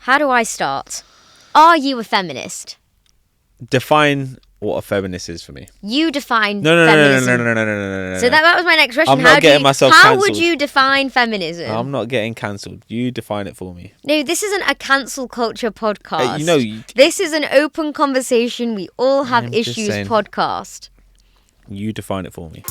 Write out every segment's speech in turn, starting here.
How do I start? Are you a feminist? Define what a feminist is for me. You define No. feminism. So that was my next question. I'm not getting myself How cancelled. would you define feminism? I'm not getting cancelled. You define it for me. No, this isn't a cancel culture podcast. You know, this is an open conversation. We all have I'm just issues saying. podcast. You define it for me.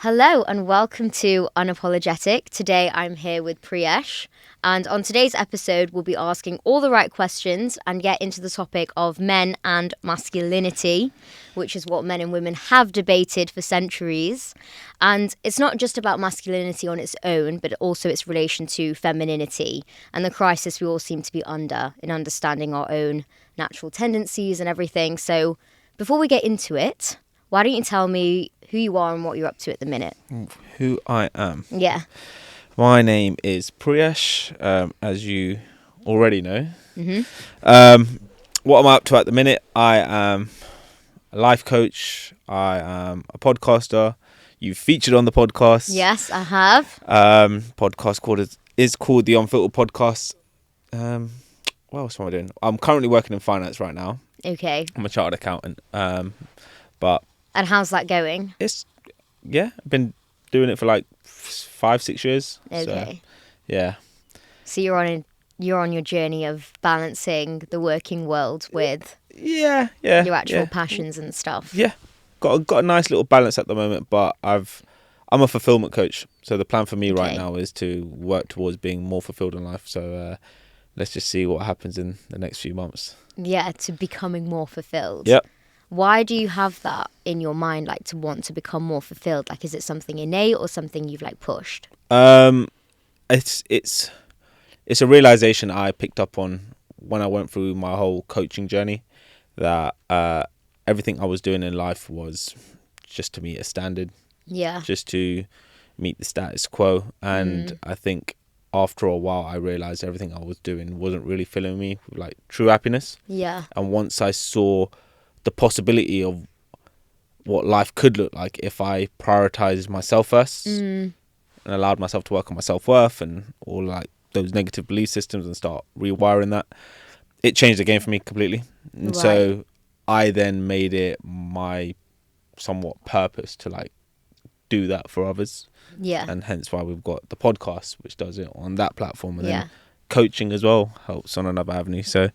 Hello and welcome to Unapologetic. Today I'm here with Priyesh, and on today's episode we'll be asking all the right questions and get into the topic of men and masculinity, which is what men and women have debated for centuries. And it's not just about masculinity on its own, but also its relation to femininity and the crisis we all seem to be under in understanding our own natural tendencies and everything. So before we get into it, why don't you tell me who you are and what you're up to at the minute? Who I am? Yeah. My name is Priyesh, as you already know. Mm-hmm. What am I up to at the minute? I am a life coach. I am a podcaster. You've featured on the podcast. Yes, I have. Podcast is called the Unfltered Podcast. What else am I doing? I'm currently working in finance right now. Okay. I'm a chartered accountant. But And how's that going? I've been doing it for like 5-6 years. Okay. So, yeah. So you're on your journey of balancing the working world with your actual passions and stuff. Yeah. Got a nice little balance at the moment, but I'm a fulfillment coach. So the plan for me right now is to work towards being more fulfilled in life. So let's just see what happens in the next few months. Yeah, to becoming more fulfilled. Yep. Why do you have that in your mind, like to want to become more fulfilled? Like, is it something innate or something you've like pushed? It's a realization I picked up on when I went through my whole coaching journey, that everything I was doing in life was just to meet a standard. Yeah. Just to meet the status quo. And I think after a while I realized everything I was doing wasn't really filling me with like true happiness. Yeah. And once I saw the possibility of what life could look like if I prioritized myself first and allowed myself to work on my self-worth and all like those negative belief systems and start rewiring that, it changed the game for me completely. And so I then made it my somewhat purpose to like do that for others. Yeah. And hence why we've got the podcast, which does it on that platform, and then coaching as well helps on another avenue. So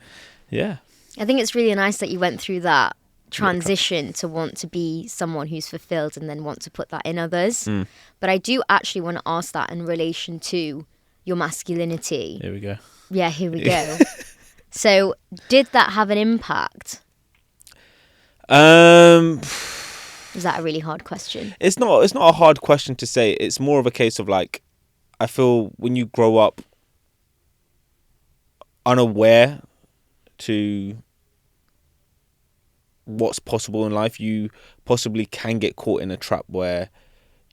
yeah, I think it's really nice that you went through that transition to want to be someone who's fulfilled and then want to put that in others. But I do actually want to ask that in relation to your masculinity. Here we go. Yeah, here we go. So did that have an impact? Is that a really hard question? It's not a hard question to say. It's more of a case of like, I feel when you grow up unaware to what's possible in life, you possibly can get caught in a trap where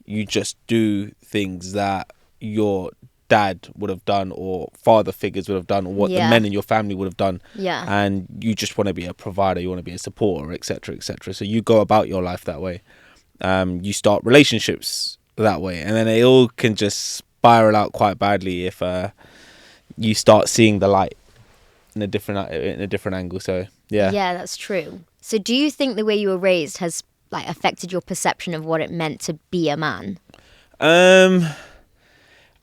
you just do things that your dad would have done or father figures would have done or what the men in your family would have done. Yeah. And you just want to be a provider, you want to be a supporter, etc., etc. So you go about your life that way. You start relationships that way, and then it all can just spiral out quite badly if you start seeing the light in a different angle. So yeah. Yeah, that's true. So do you think the way you were raised has like affected your perception of what it meant to be a man? I'm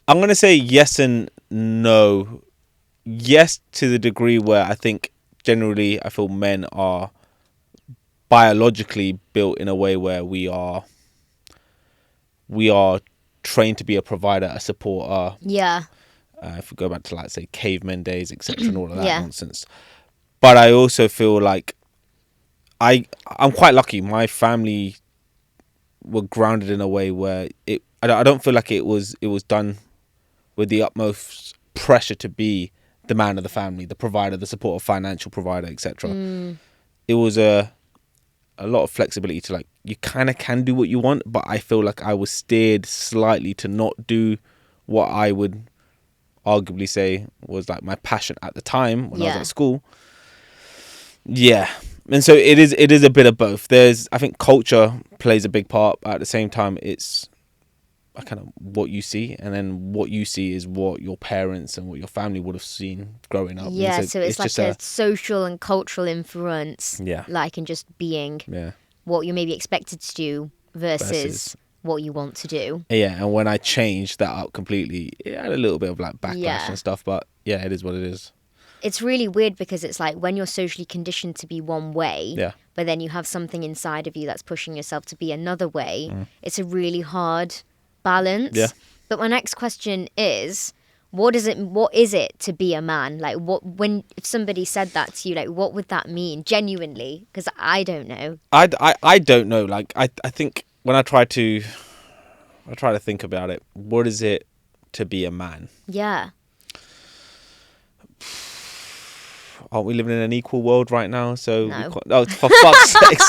going to say yes and no. Yes, to the degree where I think generally I feel men are biologically built in a way where we are trained to be a provider, a supporter. Yeah. If we go back to like say cavemen days, etc., and all of that nonsense. But I also feel like I'm quite lucky. My family were grounded in a way where I don't feel like it was done with the utmost pressure to be the man of the family, the provider, the supporter, financial provider, etc. It was a lot of flexibility to like, you kind of can do what you want, but I feel like I was steered slightly to not do what I would arguably say was like my passion at the time when I was Yeah. at school. Yeah. And so it is a bit of both. I think culture plays a big part, but at the same time it's kind of what you see, and then what you see is what your parents and what your family would have seen growing up. Yeah, And so it's like just a social and cultural influence. Yeah. Like in just being what you're maybe expected to do versus what you want to do. Yeah, and when I changed that out completely, it had a little bit of like backlash and stuff, but yeah, it is what it is. It's really weird because it's like when you're socially conditioned to be one way, but then you have something inside of you that's pushing yourself to be another way. It's a really hard balance. Yeah. But my next question is, what is it to be a man? Like, if somebody said that to you, like, what would that mean genuinely? Because I don't know. I don't know. Like I think when I try to think about it, what is it to be a man? Yeah. Aren't we living in an equal world right now? So no. For fuck's sake.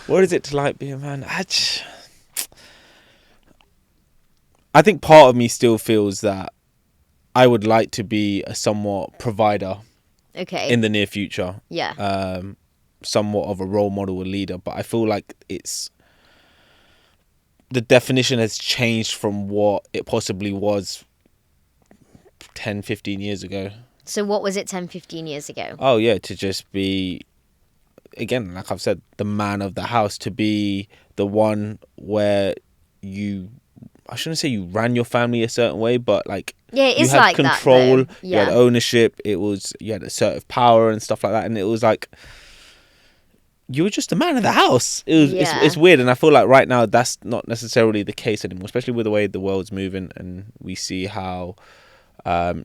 What is it to like be a man? I think part of me still feels that I would like to be a somewhat provider. Okay. In the near future. Yeah. Somewhat of a role model, a leader, but I feel like the definition has changed from what it possibly was 10, 15 years ago. So what was it 10, 15 years ago? Oh, yeah, to just be, again, like I've said, the man of the house, to be the one where I shouldn't say you ran your family a certain way, but like it is you had like control, that, you had ownership, you had assertive power and stuff like that, and it was like you were just the man of the house. It's weird, and I feel like right now that's not necessarily the case anymore, especially with the way the world's moving, and we see how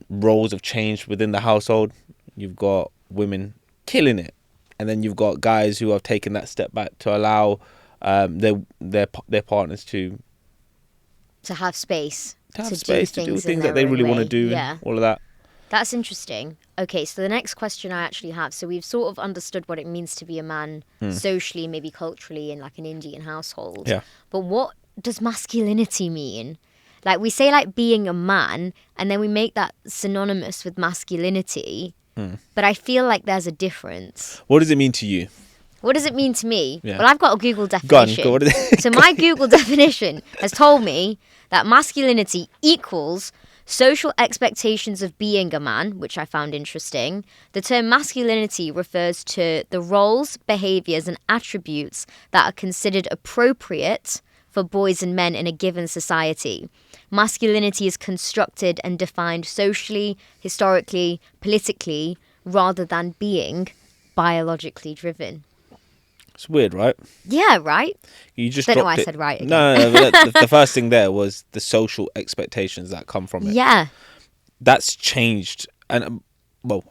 roles have changed within the household. You've got women killing it, and then you've got guys who have taken that step back to allow their partners to have space. To do things that they really want to do. Yeah. All of that. That's interesting. Okay, so the next question I actually have, so we've sort of understood what it means to be a man socially, maybe culturally, in like an Indian household. Yeah. But what does masculinity mean? Like, we say like being a man, and then we make that synonymous with masculinity. But I feel like there's a difference. What does it mean to you? What does it mean to me? Yeah. Well, I've got a Google definition. Go on. So my Google definition has told me that masculinity equals social expectations of being a man, which I found interesting. The term masculinity refers to the roles, behaviours and attributes that are considered appropriate for boys and men in a given society. Masculinity is constructed and defined socially, historically, politically, rather than being biologically driven. It's weird, right? Yeah, right? You just don't know why dropped I said right again. No, the first thing there was the social expectations that come from it. Yeah. That's changed. And,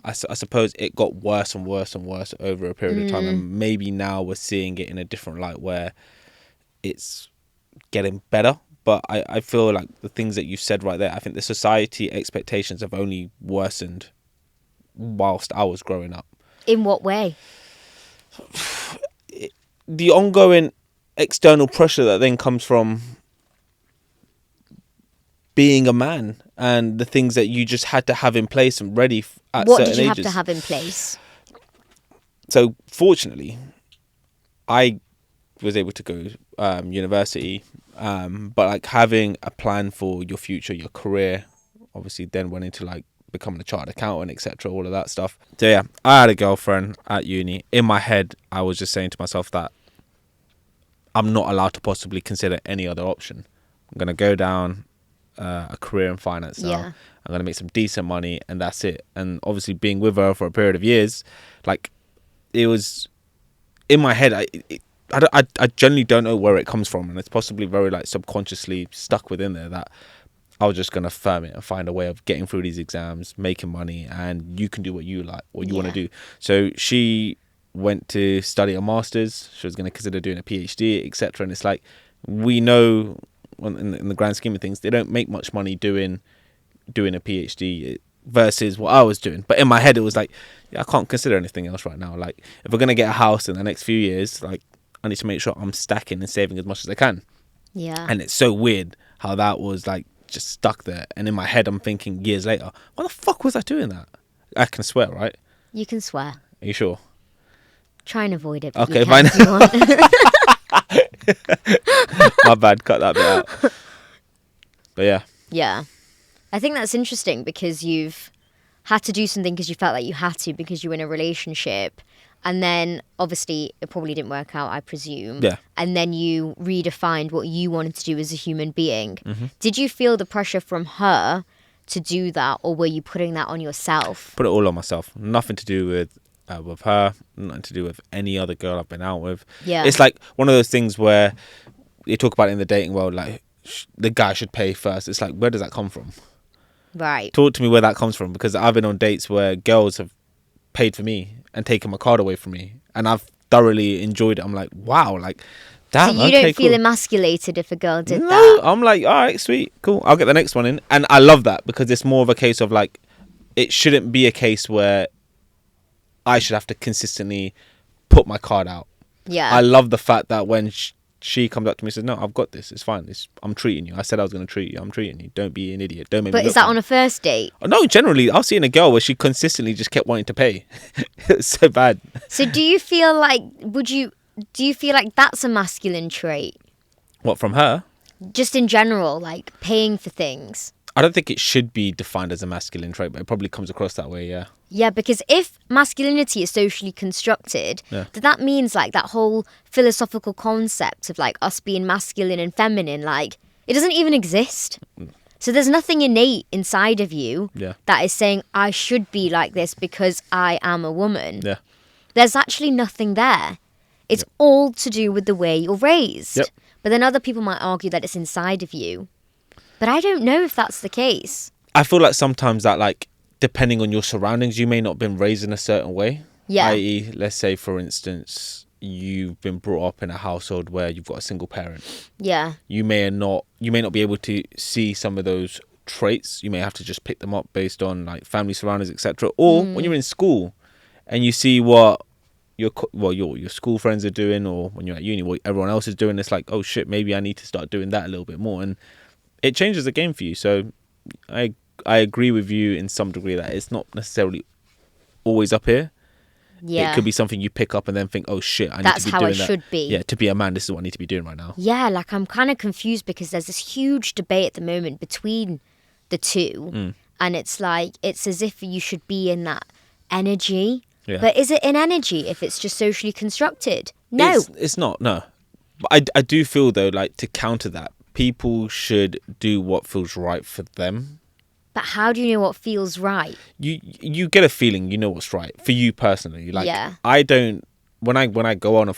I suppose it got worse and worse and worse over a period of time. And maybe now we're seeing it in a different light where it's getting better. But I feel like the things that you said right there, I think the society expectations have only worsened whilst I was growing up. In what way? The ongoing external pressure that then comes from being a man and the things that you just had to have in place and ready at certain ages. What did you have to have in place? So fortunately, I was able to go university, but like having a plan for your future, your career, obviously then went into like becoming a chartered accountant, etc., all of that stuff. So yeah, I had a girlfriend at uni. In my head, I was just saying to myself that I'm not allowed to possibly consider any other option. I'm going to go down a career in finance now. Yeah. I'm going to make some decent money and that's it. And obviously being with her for a period of years, like it was in my head, I generally don't know where it comes from, and it's possibly very like subconsciously stuck within there that I was just going to firm it and find a way of getting through these exams, making money, and you can do what you like, what you want to do. So she went to study a master's. She was going to consider doing a PhD, etc. And it's like, we know in the grand scheme of things, they don't make much money doing a PhD versus what I was doing. But in my head, it was like, yeah, I can't consider anything else right now. Like, if we're going to get a house in the next few years, like, I need to make sure I'm stacking and saving as much as I can. Yeah. And it's so weird how that was like just stuck there. And in my head, I'm thinking years later, why the fuck was I doing that? I can swear, right? You can swear. Are you sure? Try and avoid it. But Okay, you can fine. if you want. My bad, cut that bit out. But yeah. Yeah. I think that's interesting because you've had to do something because you felt like you had to because you were in a relationship. And then, obviously, it probably didn't work out, I presume. Yeah. And then you redefined what you wanted to do as a human being. Mm-hmm. Did you feel the pressure from her to do that, or were you putting that on yourself? Put it all on myself. Nothing to do with her, nothing to do with any other girl I've been out with. Yeah. It's like one of those things where you talk about it in the dating world, like the guy should pay first. It's like, where does that come from? Right. Talk to me where that comes from, because I've been on dates where girls have paid for me and taken my card away from me, and I've thoroughly enjoyed it. I'm like, wow, like, damn. So you don't feel emasculated if a girl did No, that? I'm like, all right, sweet, cool. I'll get the next one in. And I love that because it's more of a case of like, it shouldn't be a case where I should have to consistently put my card out. Yeah. I love the fact that when she comes up to me and says, no, I've got this. It's fine. I'm treating you. I said I was going to treat you. I'm treating you. Don't be an idiot. Don't make me But look is that bad. on a first date? No, generally, I've seen a girl where she consistently just kept wanting to pay. It's so bad. So do you feel like, that's a masculine trait? What, from her? Just in general, like paying for things? I don't think it should be defined as a masculine trait, but it probably comes across that way, yeah. Yeah, because if masculinity is socially constructed, then that means like that whole philosophical concept of like us being masculine and feminine, like it doesn't even exist. So there's nothing innate inside of you that is saying I should be like this because I am a woman. Yeah. There's actually nothing there. It's all to do with the way you're raised. Yep. But then other people might argue that it's inside of you. But I don't know if that's the case. I feel like sometimes that, like, depending on your surroundings, you may not have been raised in a certain way. Yeah. I.e., let's say, for instance, you've been brought up in a household where you've got a single parent. Yeah. You may not be able to see some of those traits. You may have to just pick them up based on like family surroundings, etc. Or when you're in school and you see what your school friends are doing, or when you're at uni, what everyone else is doing, it's like, oh shit, maybe I need to start doing that a little bit more, and it changes the game for you. So I agree with you in some degree that it's not necessarily always up here. Yeah. It could be something you pick up and then think, oh shit, I need That's to be how doing I that. should be. Yeah, to be a man, this is what I need to be doing right now. Yeah, like I'm kind of confused because there's this huge debate at the moment between the two. And it's like, it's as if you should be in that energy. Yeah. But is it an energy if it's just socially constructed? No. It's not, no. But I do feel, though, like, to counter that, people should do what feels right for them. But how do you know what feels right? You get a feeling you know what's right for you personally. Like, Yeah. I don't, when I go on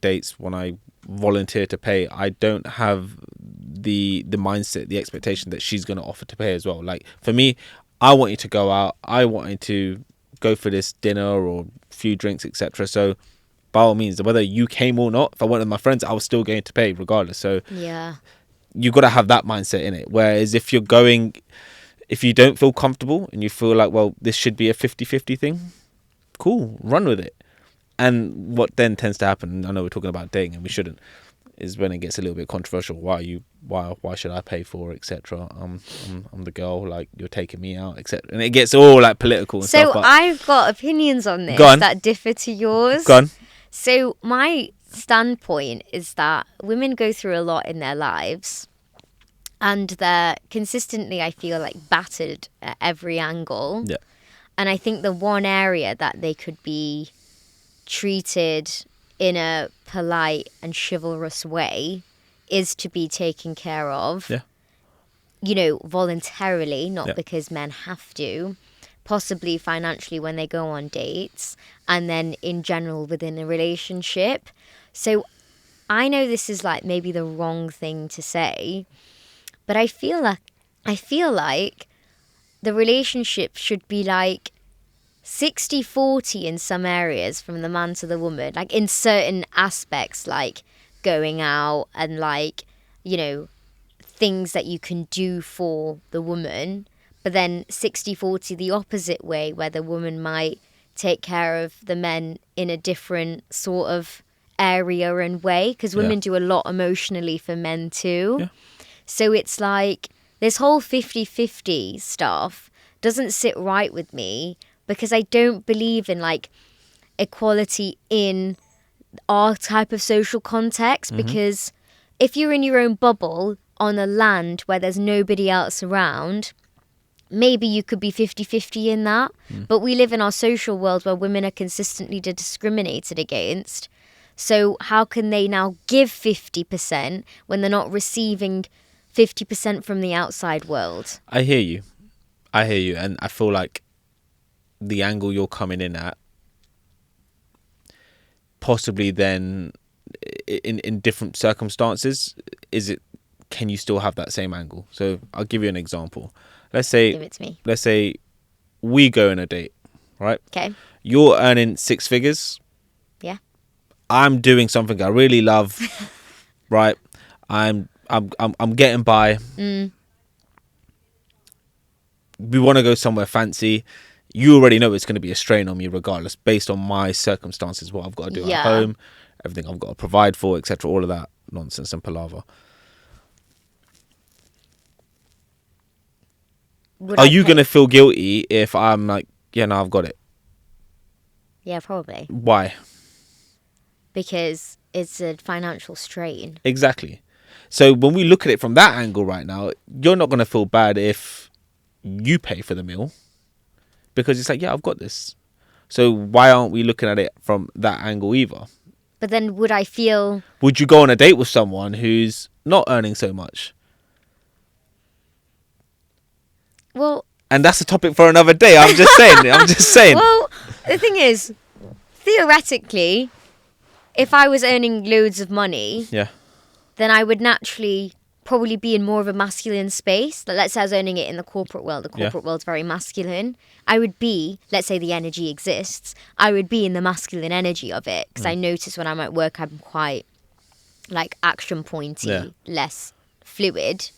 dates, when I volunteer to pay, I don't have the mindset, the expectation that she's going to offer to pay as well. Like, for me, I want you to go out. I want you to go for this dinner or a few drinks, etc. So by all means, whether you came or not, if I went with my friends, I was still going to pay regardless. So Yeah. you got to have that mindset in it. Whereas if you don't feel comfortable and you feel like, well, this should be a 50-50 thing, cool, run with it. And what then tends to happen, I know we're talking about dating and we shouldn't, is when it gets a little bit controversial. Why should I pay for, etc. I'm the girl, like, you're taking me out, etc. And it gets all like political and stuff. So But I've got opinions on this Go on. that differ to yours. Go on. So my standpoint is that women go through a lot in their lives and they're consistently, I feel like, battered at every angle. Yeah. And I think the one area that they could be treated in a polite and chivalrous way is to be taken care of. Yeah. You know, voluntarily, not Yeah. because men have to. Possibly financially when they go on dates, and then in general within a relationship. So I know this is like maybe the wrong thing to say, but I feel like the relationship should be like 60-40 in some areas from the man to the woman, like in certain aspects, like going out and like, you know, things that you can do for the woman. But then 60-40 the opposite way, where the woman might take care of the men in a different sort of area and way, because women do a lot emotionally for men too. Yeah. So it's like, this whole 50-50 stuff doesn't sit right with me because I don't believe in like equality in our type of social context. Because if you're in your own bubble on a land where there's nobody else around, maybe you could be 50-50 in that. But we live in our social world where women are consistently discriminated against. So how can they now give 50% when they're not receiving 50% from the outside world? I hear you. And I feel like the angle you're coming in at, possibly then in different circumstances, can you still have that same angle? So I'll give you an example. Let's say, Give it to me. Let's say we go on a date, right? Okay. You're earning 6 figures. Yeah. I'm doing something I really love, right? I'm getting by. We want to go somewhere fancy. You already know it's going to be a strain on me regardless, based on my circumstances, what I've got to do at home, everything I've got to provide for, etc. All of that nonsense and palaver. Are you going to feel guilty if I'm like, yeah, no, I've got it? Yeah, probably. Why? Because it's a financial strain. Exactly. So when we look at it from that angle right now, you're not going to feel bad if you pay for the meal, because it's like, yeah, I've got this. So why aren't we looking at it from that angle either? But then would you go on a date with someone who's not earning so much? Well, and that's a topic for another day. I'm just saying. Well, the thing is, theoretically, if I was earning loads of money, then I would naturally probably be in more of a masculine space. Like, let's say I was earning it in the corporate world. The corporate world's very masculine. I would be, let's say the energy exists, I would be in the masculine energy of it. Because I notice when I'm at work, I'm quite, like, action pointy, less fluid.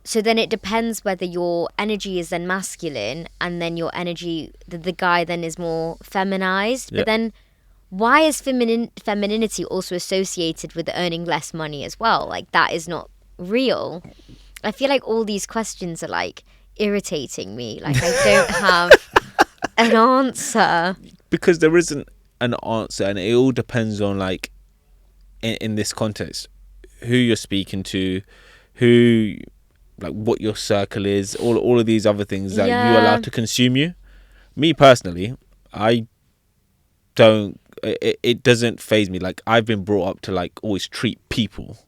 So then it depends whether your energy is then masculine and then your energy, the guy then is more feminized. But then why is femininity also associated with earning less money as well? Like, that is not real. I feel like all these questions are like irritating me. Like, I don't have an answer. Because there isn't an answer, and it all depends on, like, in this context, who you're speaking to, who, like, what your circle is, all of these other things that you allow to consume you. Me personally, I don't. It doesn't faze me. Like, I've been brought up to, like, always treat people,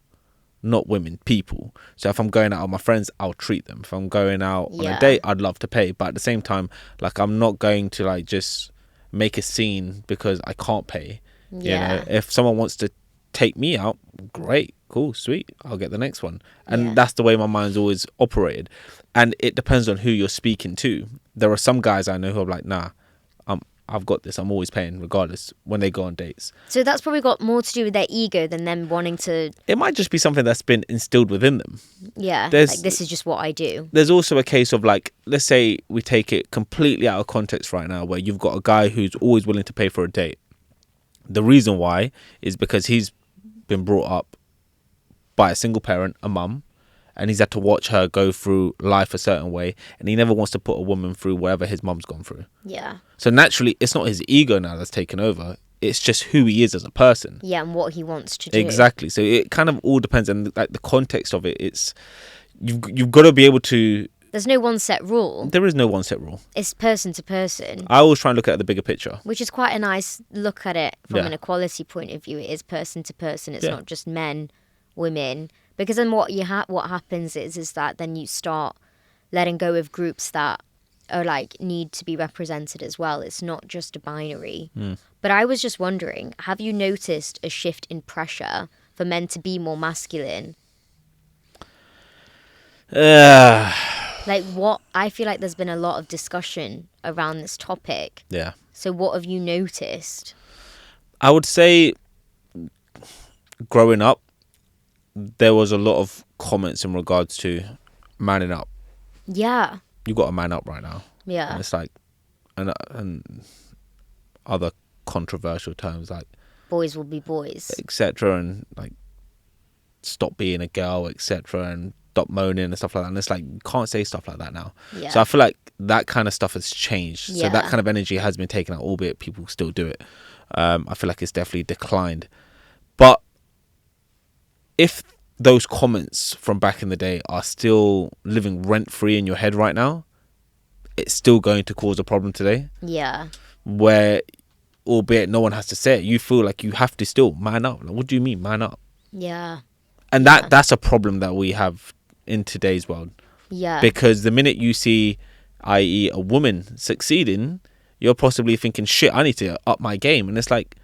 not women, people. So if I'm going out with my friends, I'll treat them. If I'm going out on a date, I'd love to pay. But at the same time, like, I'm not going to, like, just make a scene because I can't pay. You know, if someone wants to take me out, great, cool, sweet, I'll get the next one. And that's the way my mind's always operated. And it depends on who you're speaking to. There are some guys I know who are like, nah, I've got this, I'm always paying regardless, when they go on dates. So that's probably got more to do with their ego than them wanting to... It might just be something that's been instilled within them. Yeah, like, this is just what I do. There's also a case of, like, let's say we take it completely out of context right now, where you've got a guy who's always willing to pay for a date. The reason why is because he's been brought up by a single parent, a mum, and he's had to watch her go through life a certain way, and he never wants to put a woman through whatever his mum's gone through. Yeah. So naturally, it's not his ego now that's taken over. It's just who he is as a person. Yeah, and what he wants to do. Exactly. So it kind of all depends, and like the context of it, it's you've got to be able to. There's no one set rule. There is no one set rule. It's person to person. I always try and look at the bigger picture, which is quite a nice look at it from an equality point of view. It is person to person. It's not just men, women. Because then what happens is that then you start letting go of groups that are, like, need to be represented as well. It's not just a binary. But I was just wondering, have you noticed a shift in pressure for men to be more masculine? Like, what? I feel like there's been a lot of discussion around this topic. Yeah. So what have you noticed? I would say, growing up, there was a lot of comments in regards to manning up. Yeah. You got to man up right now. Yeah. And it's like, and other controversial terms like boys will be boys, etc. And like stop being a girl, etc., and stop moaning and stuff like that. And it's like, you can't say stuff like that now. Yeah. So I feel like that kind of stuff has changed. Yeah. So that kind of energy has been taken out, albeit people still do it. I feel like it's definitely declined. But if those comments from back in the day are still living rent-free in your head right now, it's still going to cause a problem today. Yeah. Where, albeit no one has to say it, you feel like you have to still man up. Like, what do you mean, man up? Yeah. And that's a problem that we have in today's world. Yeah. Because the minute you see, i.e. a woman succeeding, you're possibly thinking, shit, I need to up my game. And it's like,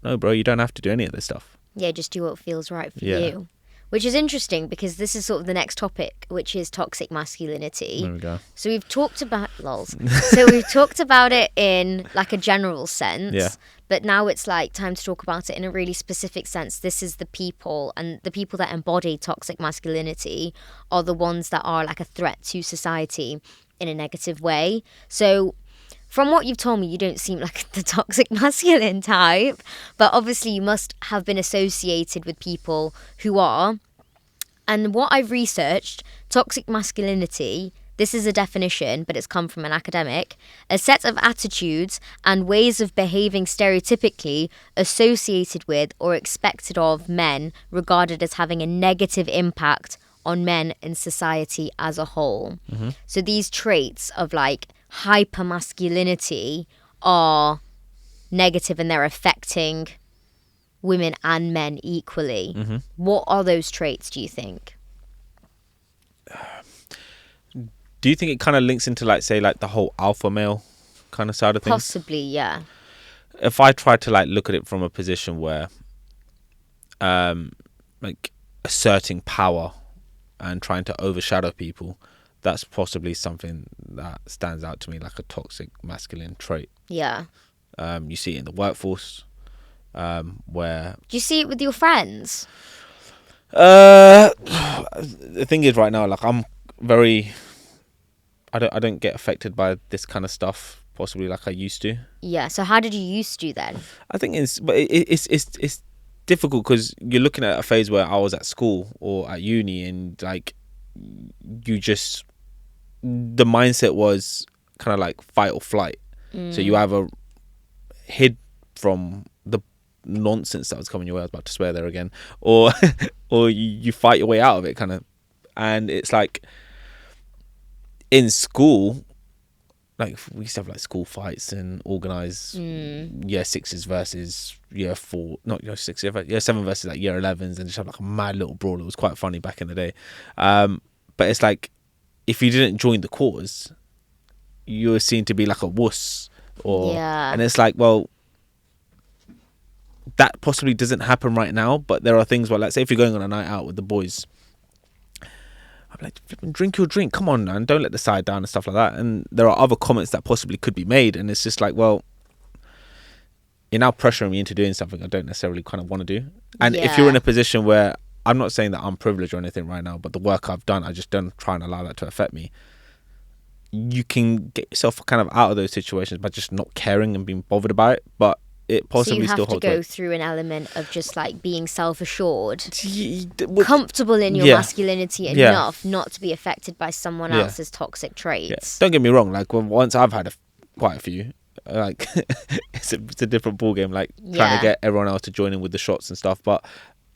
no, bro, you don't have to do any of this stuff. Yeah, just do what feels right for you. Which is interesting because this is sort of the next topic, which is toxic masculinity. There we go. So we've talked about So we've talked about it in like a general sense. Yeah. But now it's like time to talk about it in a really specific sense. This is the people, and the people that embody toxic masculinity are the ones that are like a threat to society in a negative way. So from what you've told me, you don't seem like the toxic masculine type, but obviously you must have been associated with people who are. And what I've researched, toxic masculinity, this is a definition, but it's come from an academic, a set of attitudes and ways of behaving stereotypically associated with or expected of men regarded as having a negative impact on men in society as a whole. Mm-hmm. So these traits of like hypermasculinity are negative and they're affecting women and men equally. Mm-hmm. What are those traits, do you think? Do you think it kind of links into like, say, like the whole alpha male kind of side of things? Possibly, yeah. If I try to like look at it from a position where like asserting power and trying to overshadow people, that's possibly something that stands out to me like a toxic masculine trait. Yeah. You see it in the workforce, where... Do you see it with your friends? The thing is right now, like I'm very... I don't get affected by this kind of stuff, possibly like I used to. Yeah, so how did you used to then? I think it's difficult because you're looking at a phase where I was at school or at uni and like you just... The mindset was kind of like fight or flight. So you either hid from the nonsense that was coming your way. I was about to swear there again, or you fight your way out of it, kind of. And it's like in school, like we used to have like school fights and organize year sixes versus year four, not year six, year seven versus like year 11s, and just have like a mad little brawl. It was quite funny back in the day. But it's like if you didn't join the cause, you were seen to be like a wuss. And it's like, well, that possibly doesn't happen right now, but there are things where, like, say if you're going on a night out with the boys, I'm like, drink your drink, come on, man, don't let the side down and stuff like that. And there are other comments that possibly could be made, and it's just like, well, you're now pressuring me into doing something I don't necessarily kind of want to do. And if you're in a position where, I'm not saying that I'm privileged or anything right now, but the work I've done, I just don't try and allow that to affect me. You can get yourself kind of out of those situations by just not caring and being bothered about it, but it possibly still holds weight. So you have to go through an element of just like being self-assured, comfortable in your masculinity enough not to be affected by someone else's toxic traits. Don't get me wrong, like once I've had quite a few, like it's a different ballgame, like trying to get everyone else to join in with the shots and stuff, but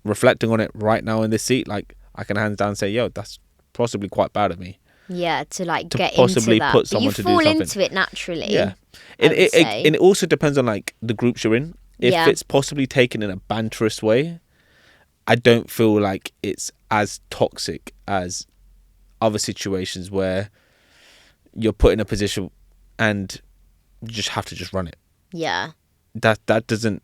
reflecting on it right now in this seat, like I can hands down say, yo, that's possibly quite bad of me. Yeah, to like get possibly into that. Put someone but you to do fall something. into it naturally. Yeah. And it also depends on like the groups you're in. If it's possibly taken in a banterous way, I don't feel like it's as toxic as other situations where you're put in a position and you just have to just run it. Yeah. That doesn't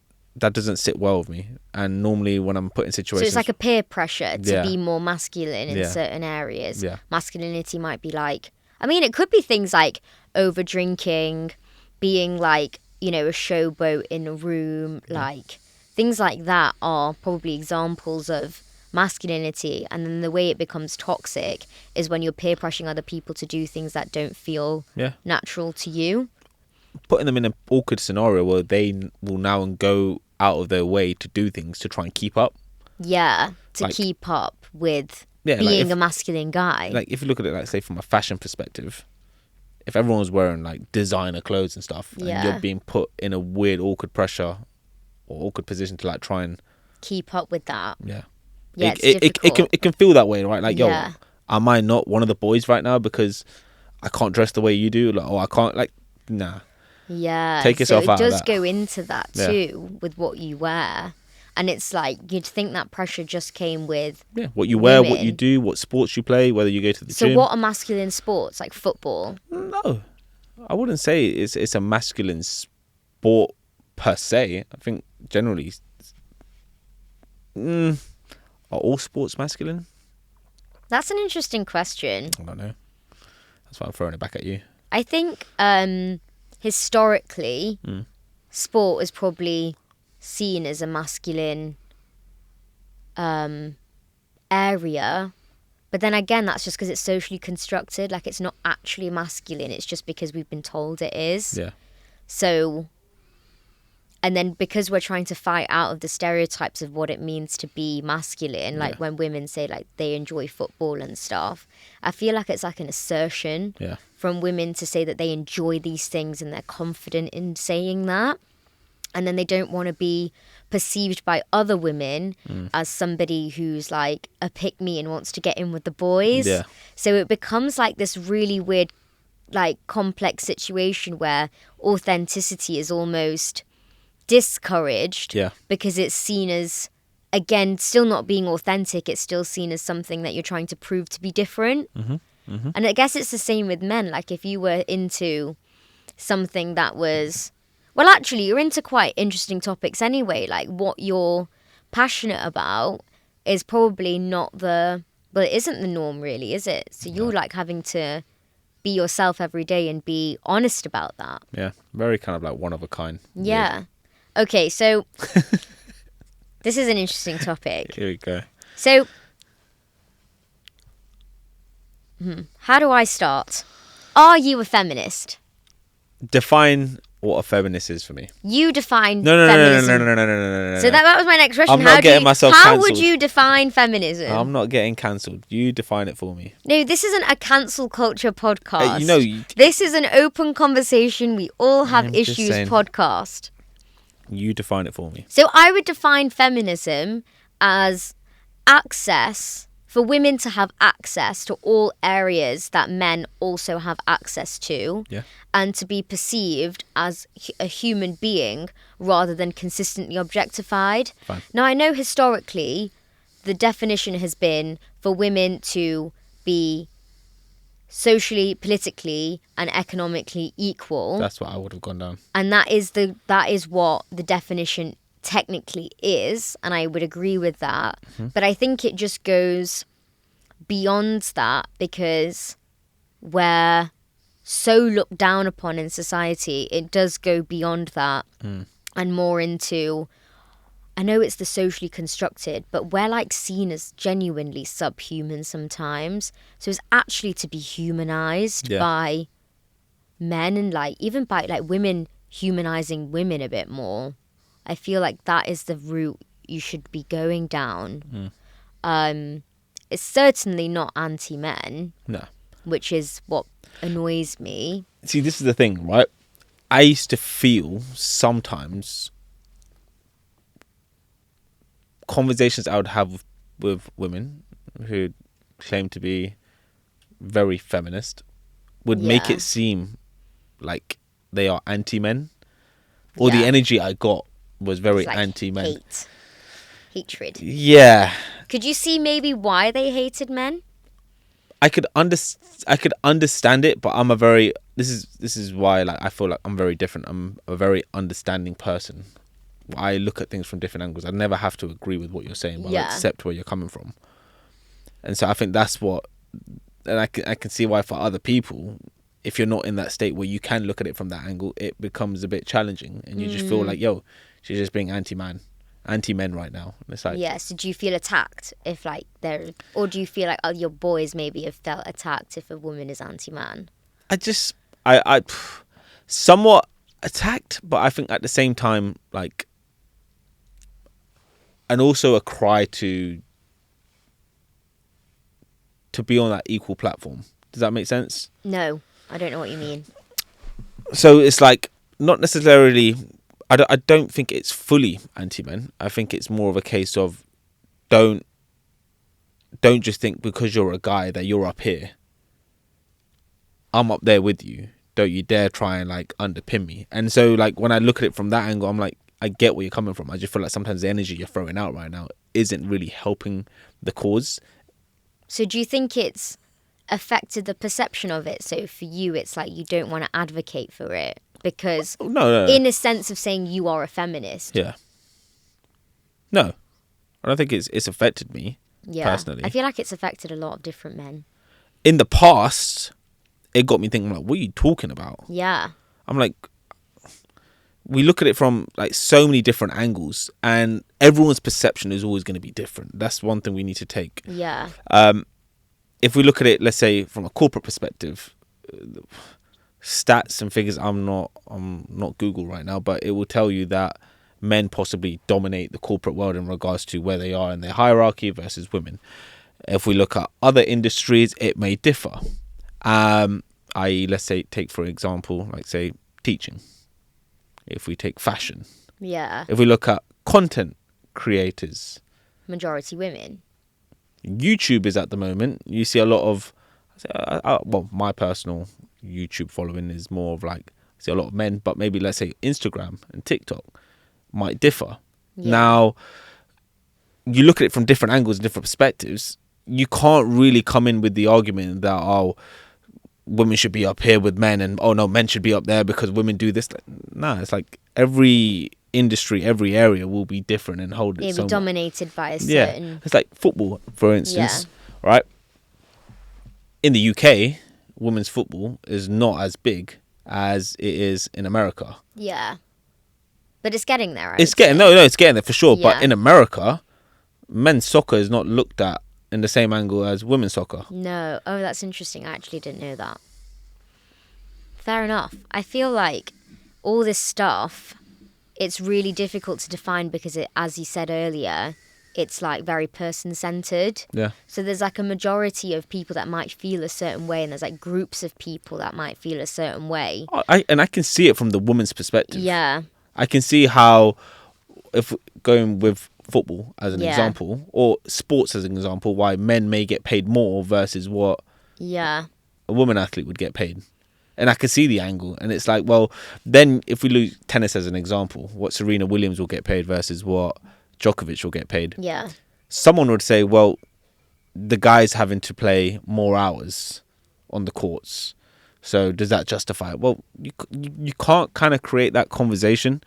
sit well with me. And normally when I'm put in situations... So it's like a peer pressure to be more masculine in certain areas. Yeah. Masculinity might be like... I mean, it could be things like over drinking, being like, you know, a showboat in a room. Like, things like that are probably examples of masculinity. And then the way it becomes toxic is when you're peer pressuring other people to do things that don't feel natural to you. Putting them in an awkward scenario where they will now go out of their way to do things to try and keep up. Yeah. to keep up with being a masculine guy. Like if you look at it, like say from a fashion perspective, if everyone was wearing like designer clothes and stuff, and you're being put in a weird, awkward pressure or awkward position to like try and keep up with that. Yeah, it can feel that way, right? Like, yo, am I not one of the boys right now because I can't dress the way you do? Like, I can't, like, nah. Yeah. Take yourself out of that. It does go into that too with what you wear. And it's like, you'd think that pressure just came with what you wear, what you do, what sports you play, whether you go to the gym. So what are masculine sports, like football? No, I wouldn't say it's a masculine sport per se. I think generally, are all sports masculine? That's an interesting question. I don't know. That's why I'm throwing it back at you. I think historically, sport is probably seen as a masculine area, but then again, that's just because it's socially constructed. Like, it's not actually masculine, it's just because we've been told it is. So, and then because we're trying to fight out of the stereotypes of what it means to be masculine, like when women say like they enjoy football and stuff, I feel like it's like an assertion from women to say that they enjoy these things and they're confident in saying that. And then they don't want to be perceived by other women as somebody who's like a pick-me and wants to get in with the boys. So it becomes like this really weird, like complex situation where authenticity is almost discouraged because it's seen as, again, still not being authentic. It's still seen as something that you're trying to prove to be different. And I guess it's the same with men. Like if you were into something that was... Well, actually, you're into quite interesting topics anyway. Like, what you're passionate about is probably not the... Well, it isn't the norm, really, is it? So you're, like, having to be yourself every day and be honest about that. Yeah, very kind of, like, one of a kind. Yeah. Okay, so this is an interesting topic. Here we go. So, how do I start? Are you a feminist? Define... what a feminist is for me. You define feminism. No. So that was my next question. I'm not getting myself How cancelled. would you define feminism? I'm not getting cancelled. You define it for me. No, this isn't a cancel culture podcast. This is an open conversation. We all have issues podcast. You define it for me. So I would define feminism as access, for women to have access to all areas that men also have access to, and to be perceived as a human being rather than consistently objectified. Fine. Now, I know historically the definition has been for women to be socially, politically, and economically equal. That's what I would have gone down. And that is what the definition technically is, and I would agree with that. But I think it just goes beyond that because we're so looked down upon in society. It does go beyond that and more into, I know it's the socially constructed, but we're like seen as genuinely subhuman sometimes. So it's actually to be humanized by men, and like even by like women humanizing women a bit more. I feel like that is the route you should be going down. It's certainly not anti-men. No. Which is what annoys me. See, this is the thing, right? I used to feel sometimes conversations I would have with women who claim to be very feminist would make it seem like they are anti-men. Or the energy I got was very like anti-men. Hatred. Yeah. Could you see maybe why they hated men? I could understand it, but I'm a very... This is why like I feel like I'm very different. I'm a very understanding person. I look at things from different angles. I never have to agree with what you're saying, but I accept where you're coming from. And so I think that's what... And I can see why for other people, if you're not in that state where you can look at it from that angle, it becomes a bit challenging. And you just feel like, yo, she's just being anti-men right now. And it's like... Yeah, so do you feel attacked if like they're... Or do you feel like your boys maybe have felt attacked if a woman is anti-man? I somewhat attacked, but I think at the same time, like... And also a cry to to be on that equal platform. Does that make sense? No, I don't know what you mean. So it's like not necessarily. I don't think it's fully anti-men. I think it's more of a case of don't just think because you're a guy that you're up here. I'm up there with you. Don't you dare try and like underpin me. And so like when I look at it from that angle, I'm like, I get where you're coming from. I just feel like sometimes the energy you're throwing out right now isn't really helping the cause. So do you think it's affected the perception of it? So for you, it's like you don't want to advocate for it because no. In a sense of saying you are a feminist. Yeah. No, I don't think it's affected me personally. I feel like it's affected a lot of different men. In the past, it got me thinking like, what are you talking about? Yeah. I'm like, we look at it from like so many different angles and everyone's perception is always going to be different. That's one thing we need to take. Yeah. If we look at it, let's say from a corporate perspective, stats and figures, I'm not Google right now, but it will tell you that men possibly dominate the corporate world in regards to where they are in their hierarchy versus women. If we look at other industries, it may differ. I.e., let's say, take for example, like say teaching. If we take fashion. Yeah. If we look at content creators. Majority women. YouTube at the moment, you see a lot of, well, my personal YouTube following is more of like, I see a lot of men, but maybe let's say Instagram and TikTok might differ. Yeah. Now, you look at it from different angles and different perspectives, you can't really come in with the argument that, oh, women should be up here with men and, oh no, men should be up there because women do this. No, it's like every industry, every area will be different and hold its own. Be dominated by a certain... Yeah, it's like football, for instance, right? In the UK, women's football is not as big as it is in America. Yeah. But it's getting there, it's getting there for sure. Yeah. But in America, men's soccer is not looked at in the same angle as women's soccer. No. Oh, that's interesting. I actually didn't know that. Fair enough. I feel like all this stuff, it's really difficult to define because it, as you said earlier, it's like very person-centered. Yeah. So there's like a majority of people that might feel a certain way and there's like groups of people that might feel a certain way. I can see it from the woman's perspective. Yeah. I can see how, if going with football as an example, or sports as an example, why men may get paid more versus what a woman athlete would get paid. And I can see the angle. And it's like, well, then if we lose tennis as an example, what Serena Williams will get paid versus what Djokovic will get paid. Yeah. Someone would say, well, the guy's having to play more hours on the courts. So does that justify it? Well, you can't kind of create that conversation.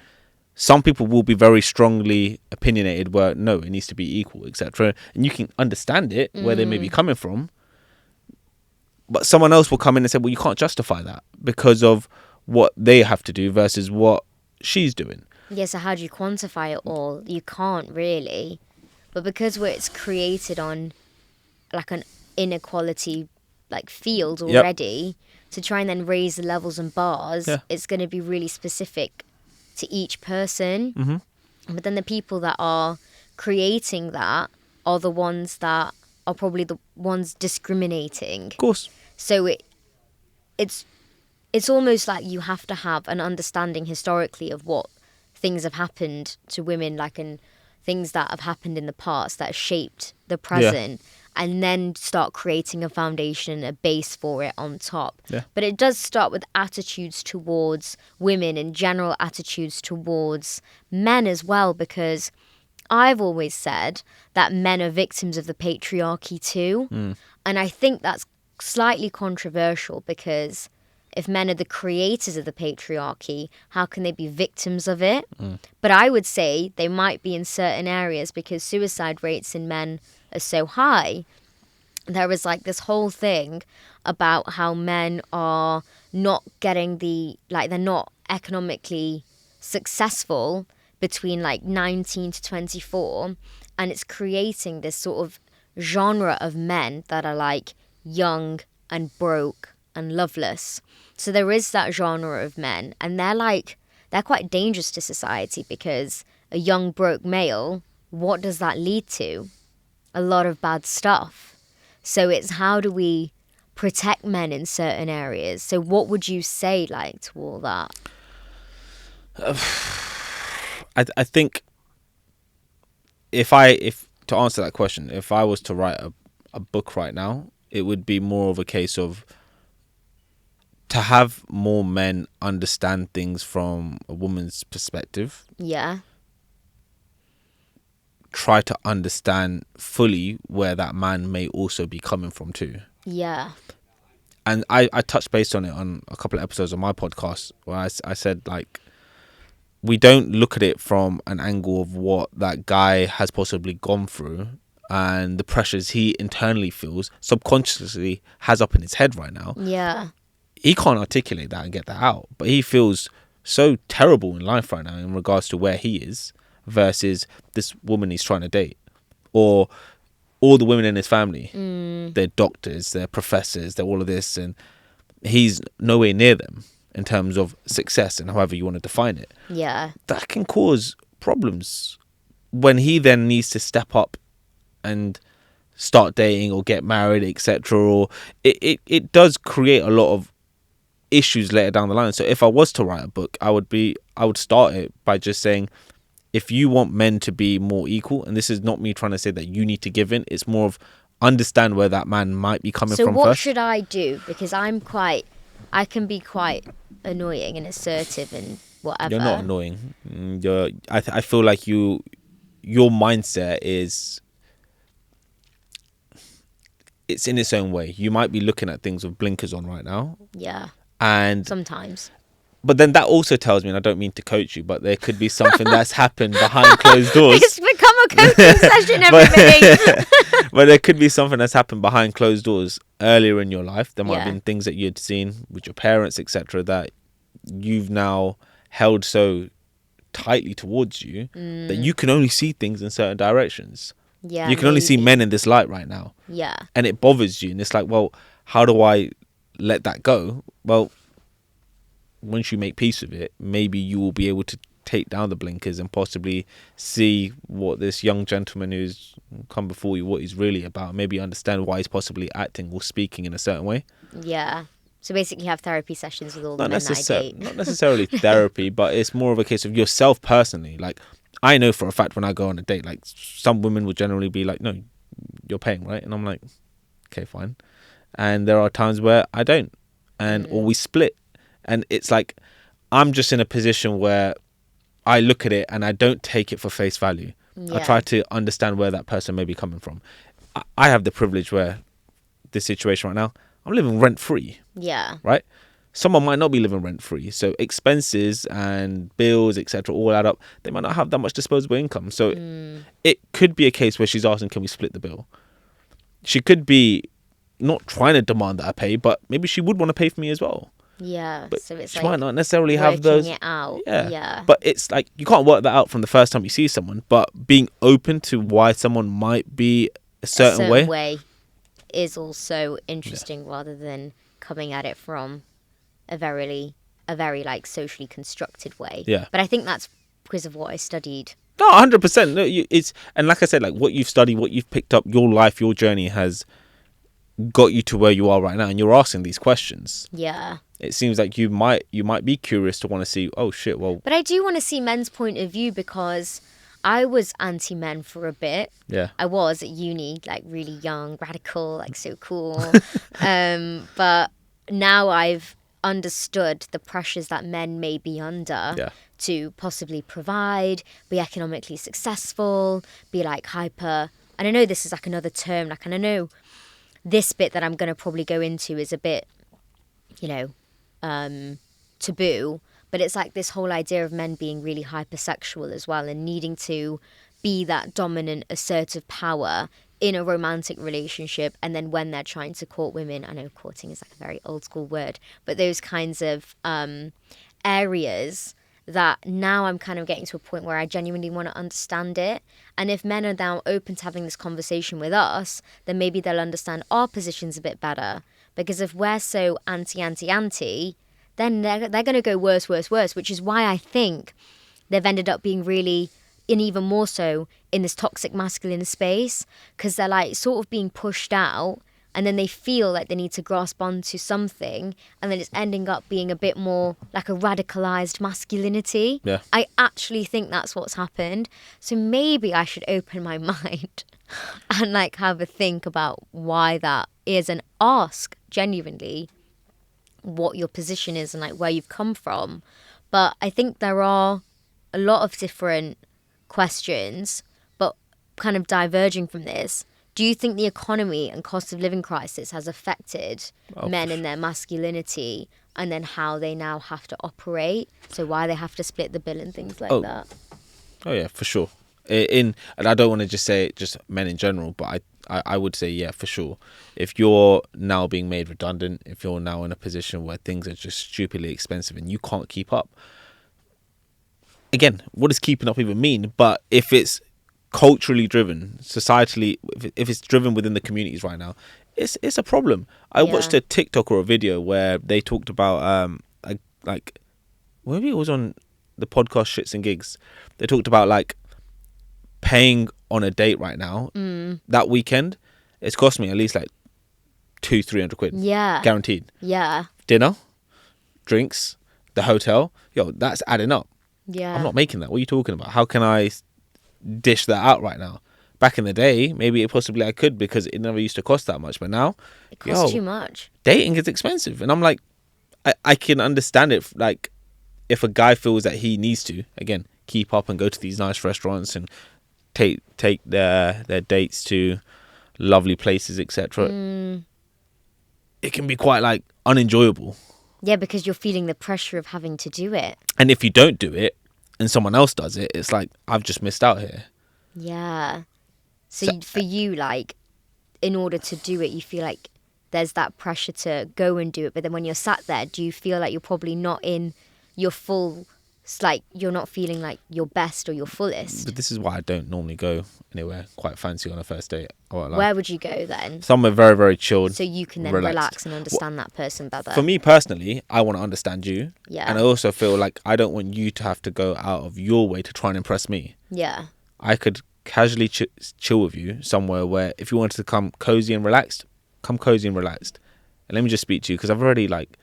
Some people will be very strongly opinionated where, no, it needs to be equal, etc. And you can understand it, where they may be coming from. But someone else will come in and say, well, you can't justify that because of what they have to do versus what she's doing. Yeah, so how do you quantify it all? You can't really. But because it's created on like an inequality like field already, to try and then raise the levels and bars, it's going to be really specific to each person. Mm-hmm. But then the people that are creating that are the ones that are probably the ones discriminating. Of course. So it's almost like you have to have an understanding historically of what things have happened to women, like, and things that have happened in the past that have shaped the present, and then start creating a foundation, a base for it on top. Yeah. But it does start with attitudes towards women and general attitudes towards men as well, because I've always said that men are victims of the patriarchy too. And I think that's slightly controversial because if men are the creators of the patriarchy, how can they be victims of it? But I would say they might be in certain areas because suicide rates in men are so high. There is like this whole thing about how men are not getting they're not economically successful between like 19 to 24, and it's creating this sort of genre of men that are like young and broke and loveless. So there is that genre of men, and they're quite dangerous to society because a young broke male, what does that lead to? A lot of bad stuff. So it's how do we protect men in certain areas? So what would you say like to all that? I think if to answer that question, if I was to write a book right now, it would be more of a case of to have more men understand things from a woman's perspective. Yeah. Try to understand fully where that man may also be coming from too. Yeah. And I touched base on it on a couple of episodes of my podcast where I said, like, we don't look at it from an angle of what that guy has possibly gone through and the pressures he internally feels, subconsciously has up in his head right now. Yeah. He can't articulate that and get that out, but he feels so terrible in life right now in regards to where he is versus this woman he's trying to date, or all the women in his family. They're doctors, they're professors, they're all of this, and he's nowhere near them in terms of success and however you want to define it. Yeah. That can cause problems when he then needs to step up and start dating or get married, etc. Or it does create a lot of issues later down the line. So if I was to write a book, I would start it by just saying, if you want men to be more equal, and this is not me trying to say that you need to give in, it's more of understand where that man might be coming from first. So what should I do? Because I can be quite annoying and assertive and whatever. You're not annoying. I feel like your mindset is, it's in its own way. You might be looking at things with blinkers on right now. Yeah. And sometimes. But then that also tells me, and I don't mean to coach you, but there could be something that's happened behind closed doors. It's become a coaching session, everybody. But there could be something that's happened behind closed doors earlier in your life. There might have been things that you had seen with your parents, etc., that you've now held so tightly towards you that you can only see things in certain directions. Yeah, you can only see men in this light right now. Yeah. And it bothers you. And it's like, well, how do I let that go? Well, once you make peace with it, maybe you will be able to take down the blinkers and possibly see what this young gentleman who's come before you, what he's really about. Maybe understand why he's possibly acting or speaking in a certain way. Yeah. So basically have therapy sessions with all the men that I date. Not necessarily therapy, but it's more of a case of yourself personally. Like, I know for a fact when I go on a date, like, some women will generally be like, no, you're paying, right? And I'm like, okay, fine. And there are times where I don't, and or we split. And it's like, I'm just in a position where I look at it and I don't take it for face value. Yeah. I try to understand where that person may be coming from. I have the privilege where this situation right now, I'm living rent free. Yeah. Right? Someone might not be living rent free. So expenses and bills, etc., all add up. They might not have that much disposable income. So it could be a case where she's asking, can we split the bill? She could be not trying to demand that I pay, but maybe she would want to pay for me as well. Yeah, but so it's she like might not necessarily have those. It out. Yeah, but it's like you can't work that out from the first time you see someone. But being open to why someone might be a certain way is also interesting, rather than coming at it from a very like socially constructed way. Yeah, but I think that's because of what I studied. No, 100%. No, it's, and like I said, like what you've studied, what you've picked up, your life, your journey has got you to where you are right now, and you're asking these questions. Yeah. It seems like you might be curious to want to see, oh shit, well. But I do want to see men's point of view, because I was anti-men for a bit. Yeah. I was at uni, like really young, radical, like so cool. But now I've understood the pressures that men may be under to possibly provide, be economically successful, be like hyper. And I know this is like another term, like, and I know this bit that I'm going to probably go into is a bit, taboo, but it's like this whole idea of men being really hypersexual as well, and needing to be that dominant, assertive power in a romantic relationship. And then when they're trying to court women, I know courting is like a very old school word, but those kinds of areas that now I'm kind of getting to a point where I genuinely want to understand it. And if men are now open to having this conversation with us, then maybe they'll understand our positions a bit better. Because if we're so anti, then they're going to go worse, which is why I think they've ended up being really, and even more so, in this toxic masculine space, because they're like sort of being pushed out and then they feel like they need to grasp onto something, and then it's ending up being a bit more like a radicalized masculinity. Yeah. I actually think that's what's happened. So maybe I should open my mind and like have a think about why that is, and ask genuinely what your position is and like where you've come from. But I think there are a lot of different questions, but kind of diverging from this. Do you think the economy and cost of living crisis has affected men and their masculinity, and then how they now have to operate? So why they have to split the bill and things like that? Oh yeah, for sure. And I don't want to just say just men in general, but I would say, yeah, for sure. If you're now being made redundant, if you're now in a position where things are just stupidly expensive and you can't keep up, again, what does keeping up even mean? But if it's culturally driven, societally, if it's driven within the communities right now, it's a problem. I watched a TikTok or a video where they talked about like maybe it was on the podcast Shits and Gigs. They talked about like paying on a date right now. That weekend, it's cost me at least like 200-300 quid. Yeah, guaranteed. Yeah, Dinner, drinks, the hotel. Yo, that's adding up. Yeah, I'm not making that. What are you talking about? How can I dish that out right now? Back in the day, maybe possibly I could, because it never used to cost that much. But now, it costs too much. Dating is expensive, and I'm like, I can understand it. Like, if a guy feels that he needs to, again, keep up and go to these nice restaurants and take their dates to lovely places, etc. It can be quite like unenjoyable. Yeah, because you're feeling the pressure of having to do it. And if you don't do it and someone else does it, it's like, I've just missed out here. Yeah. So for you, like, in order to do it, you feel like there's that pressure to go and do it. But then when you're sat there, do you feel like you're probably not in your full, like, you're not feeling like your best or your fullest? But this is why I don't normally go anywhere quite fancy on a first date. Where would you go then? Somewhere very, very chilled. So you can then relax and understand that person better. For me personally, I want to understand you. Yeah. And I also feel like I don't want you to have to go out of your way to try and impress me. Yeah. I could casually chill with you somewhere where if you wanted to come cozy and relaxed, come cozy and relaxed. And let me just speak to you, because I've already like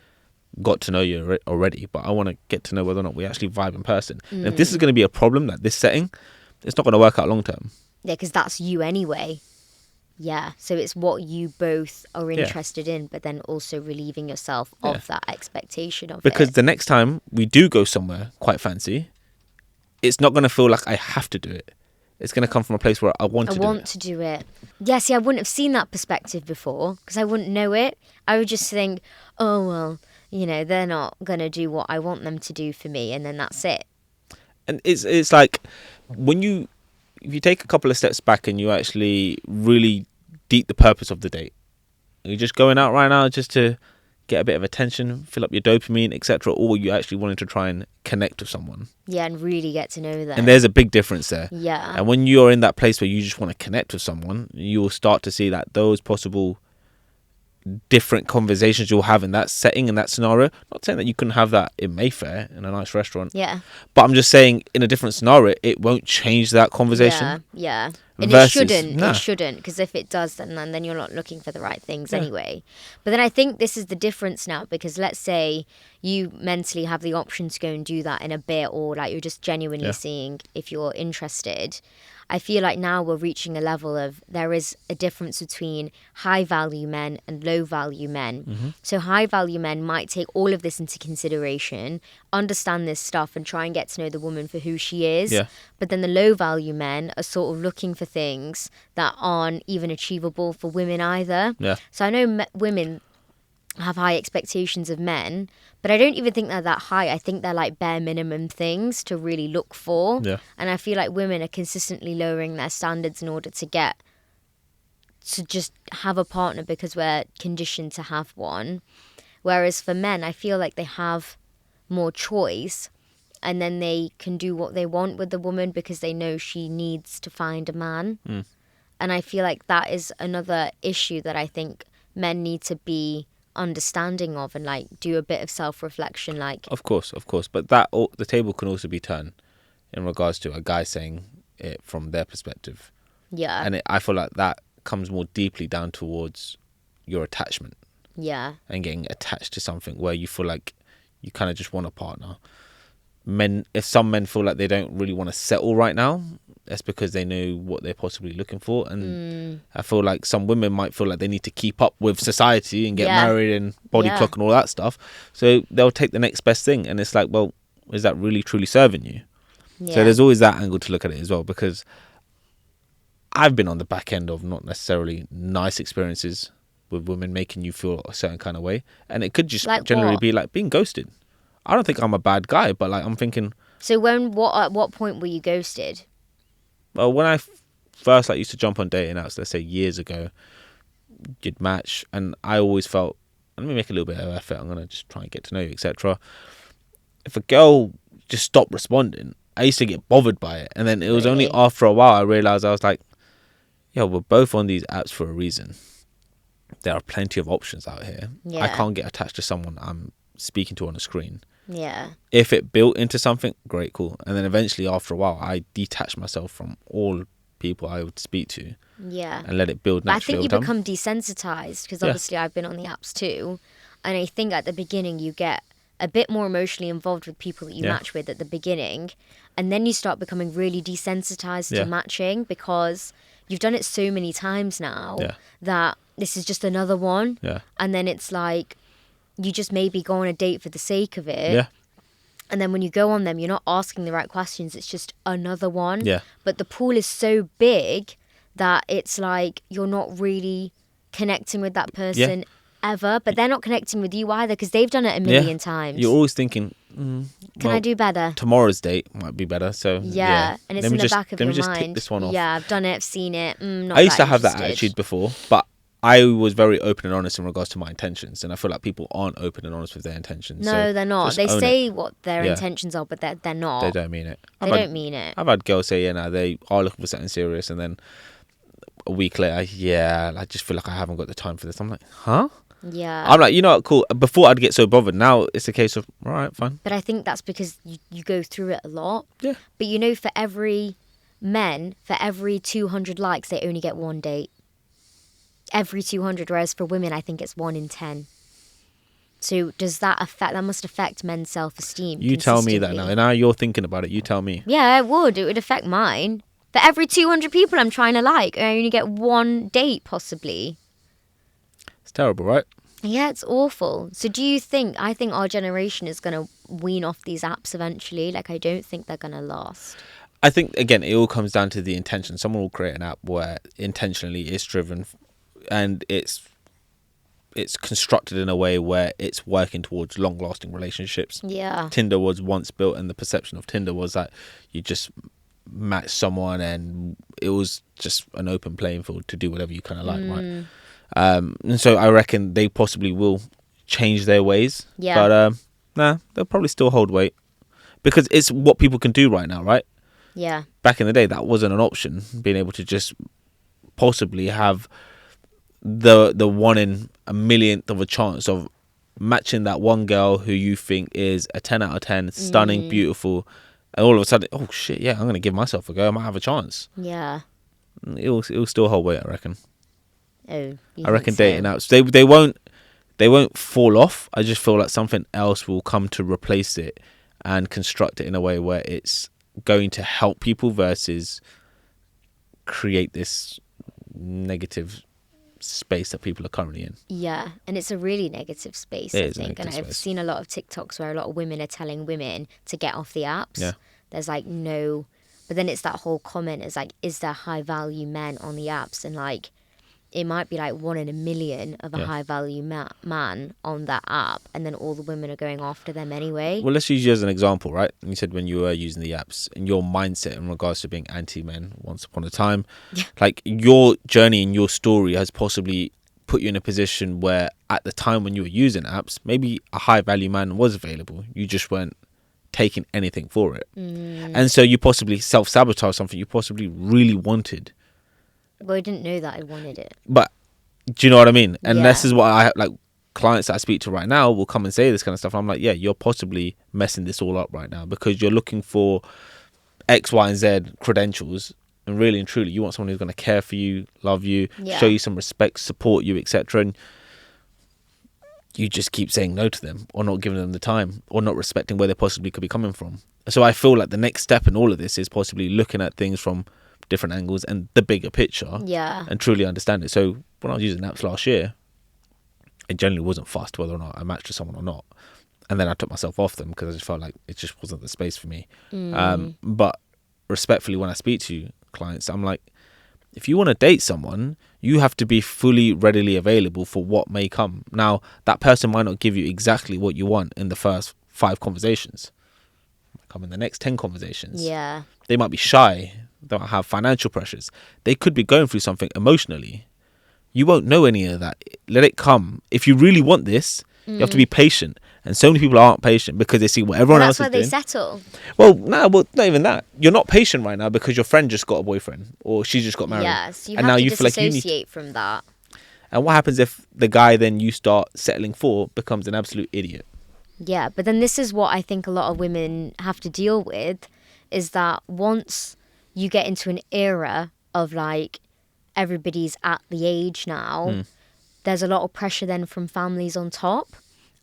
got to know you already, but I want to get to know whether or not we actually vibe in person. And if this is going to be a problem, like this setting, it's not going to work out long term. Yeah, because that's you anyway. Yeah, so it's what you both are interested in, but then also relieving yourself of that expectation of it. Because the next time we do go somewhere quite fancy, it's not going to feel like I have to do it. It's going to come from a place where I want to do it. Yeah, see, I wouldn't have seen that perspective before, because I wouldn't know it. I would just think, oh, well, you know, they're not going to do what I want them to do for me, and then that's it. And it's like, if you take a couple of steps back and you actually really deep the purpose of the date, you're just going out right now just to get a bit of attention, fill up your dopamine, etc., or you actually wanted to try and connect with someone. Yeah, and really get to know them. And there's a big difference there. Yeah. And when you're in that place where you just want to connect with someone, you will start to see that those possible different conversations you'll have in that setting, in that scenario. Not saying that you couldn't have that in Mayfair in a nice restaurant. Yeah. But I'm just saying, in a different scenario, it won't change that conversation. Yeah. And versus, it shouldn't, because if it does, then you're not looking for the right things anyway. But then I think this is the difference now, because let's say you mentally have the option to go and do that in a bit, or like you're just genuinely seeing if you're interested. I feel like now we're reaching a level of there is a difference between high value men and low value men. Mm-hmm. So high value men might take all of this into consideration, understand this stuff and try and get to know the woman for who she is. Yeah. But then the low value men are sort of looking for things that aren't even achievable for women either. Yeah. So I know women have high expectations of men, but I don't even think they're that high. I think they're like bare minimum things to really look for. Yeah. And I feel like women are consistently lowering their standards in order to get to just have a partner because we're conditioned to have one. Whereas for men, I feel like they have more choice, and then they can do what they want with the woman because they know she needs to find a man. Mm. And I feel like that is another issue that I think men need to be understanding of and like do a bit of self-reflection. Like, of course, but that the table can also be turned in regards to a guy saying it from their perspective. Yeah. And I feel like that comes more deeply down towards your attachment. Yeah. And getting attached to something where you feel like you kind of just want a partner. If some men feel like they don't really want to settle right now, that's because they know what they're possibly looking for. And I feel like some women might feel like they need to keep up with society and get married and body clock and all that stuff. So they'll take the next best thing. And it's like, well, is that really truly serving you? Yeah. So there's always that angle to look at it as well, because I've been on the back end of not necessarily nice experiences with women making you feel a certain kind of way. And it could just like generally be like being ghosted. I don't think I'm a bad guy, but like I'm thinking... So at what point were you ghosted? Well, when I first used to jump on dating apps, let's say years ago, you'd match, and I always felt, let me make a little bit of effort, I'm going to just try and get to know you, etc. If a girl just stopped responding, I used to get bothered by it. And then it was only after a while I realised, I was like, yeah, we're both on these apps for a reason. There are plenty of options out here. Yeah. I can't get attached to someone I'm speaking to on a screen. Yeah. If it built into something, great, cool. And then eventually after a while, I detached myself from all people I would speak to. Yeah. And let it build naturally. I think you become desensitized, because obviously I've been on the apps too. And I think at the beginning you get a bit more emotionally involved with people that you match with at the beginning. And then you start becoming really desensitized to matching, because you've done it so many times now that this is just another one. Yeah. And then it's like, you just maybe go on a date for the sake of it. Yeah. And then when you go on them, you're not asking the right questions. It's just another one. Yeah. But the pool is so big that it's like you're not really connecting with that person ever. But they're not connecting with you either, because they've done it a million times. You're always thinking, can I do better? Tomorrow's date might be better. So yeah. And it's in the back of your mind. Let me just tick this one off. Yeah, I've done it. I've seen it. I used to have that attitude before, but I was very open and honest in regards to my intentions, and I feel like people aren't open and honest with their intentions. No, so they're not. They say what their intentions are, but they're not. They don't mean it. They don't mean it. I've had girls say, they are looking for something serious, and then a week later, I just feel like I haven't got the time for this. I'm like, huh? Yeah. I'm like, cool. Before I'd get so bothered. Now it's a case of, all right, fine. But I think that's because you go through it a lot. Yeah. But for every 200 likes, they only get one date. Every 200, whereas for women, I think it's 1 in 10. So does that must affect men's self-esteem? You tell me that now. And now you're thinking about it. You tell me. Yeah, it would affect mine. For every 200 people I'm trying to like, I only get one date, possibly. It's terrible, right? Yeah, it's awful. So I think our generation is going to wean off these apps eventually. Like, I don't think they're going to last. I think, again, it all comes down to the intention. Someone will create an app where intentionally it's driven and it's constructed in a way where it's working towards long-lasting relationships. Yeah. Tinder was once built, and the perception of Tinder was that you just match someone and it was just an open playing field to do whatever you kind of like, right? And so I reckon they possibly will change their ways. Yeah. But they'll probably still hold weight, because it's what people can do right now, right? Yeah. Back in the day, that wasn't an option. Being able to just possibly have the 1 in a millionth of a chance of matching that one girl who you think is a 10 out of 10, stunning, beautiful, and all of a sudden, oh shit, yeah, I'm going to give myself a go. I might have a chance. Yeah. It'll still hold weight, I reckon. Oh, I reckon dating apps, they won't fall off. I just feel like something else will come to replace it and construct it in a way where it's going to help people versus create this negative space that people are currently in. Yeah, and it's a really negative space, I think. And I've seen a lot of TikToks where a lot of women are telling women to get off the apps. Yeah. There's like no, but then it's that whole comment is like, is there high value men on the apps? And like, it might be like 1 in a million of a high value man on that app, and then all the women are going after them anyway. Well, let's use you as an example, right? You said when you were using the apps, and your mindset in regards to being anti-men once upon a time, like your journey and your story has possibly put you in a position where at the time when you were using apps, maybe a high value man was available. You just weren't taking anything for it. And so you possibly self-sabotage something you possibly really wanted. Well, I didn't know that I wanted it. But do you know what I mean? And this is what I like. Clients that I speak to right now will come and say this kind of stuff. I'm like, yeah, you're possibly messing this all up right now because you're looking for X, Y, and Z credentials and really and truly you want someone who's going to care for you, love you, Yeah. show you some respect, support you, etc., and you just keep saying no to them, or not giving them the time, or not respecting where they possibly could be coming from. So I feel like the next step in all of this is possibly looking at things from different angles and the bigger picture, and truly understand it. So when I was using apps last year, it generally wasn't fussed whether or not I matched with someone or not, and then I took myself off them because I just felt like it just wasn't the space for me. But respectfully, when I speak to clients, I'm like, if you want to date someone, you have to be fully readily available for what may come. Now, that person might not give you exactly what you want in the first 5 conversations. It might come in the next 10 conversations. Yeah. They might be shy. They might have financial pressures. They could be going through something emotionally. You won't know any of that. Let it come. If you really want this, you have to be patient. And so many people aren't patient because they see what everyone else is doing. That's why they settle. Well, not even that. You're not patient right now because your friend just got a boyfriend or she just got married. Yeah, so you and have now to you feel like disassociate from that. And what happens if the guy then you start settling for becomes an absolute idiot? Yeah, but then this is what I think a lot of women have to deal with, is that once you get into an era of like everybody's at the age now, there's a lot of pressure then from families on top.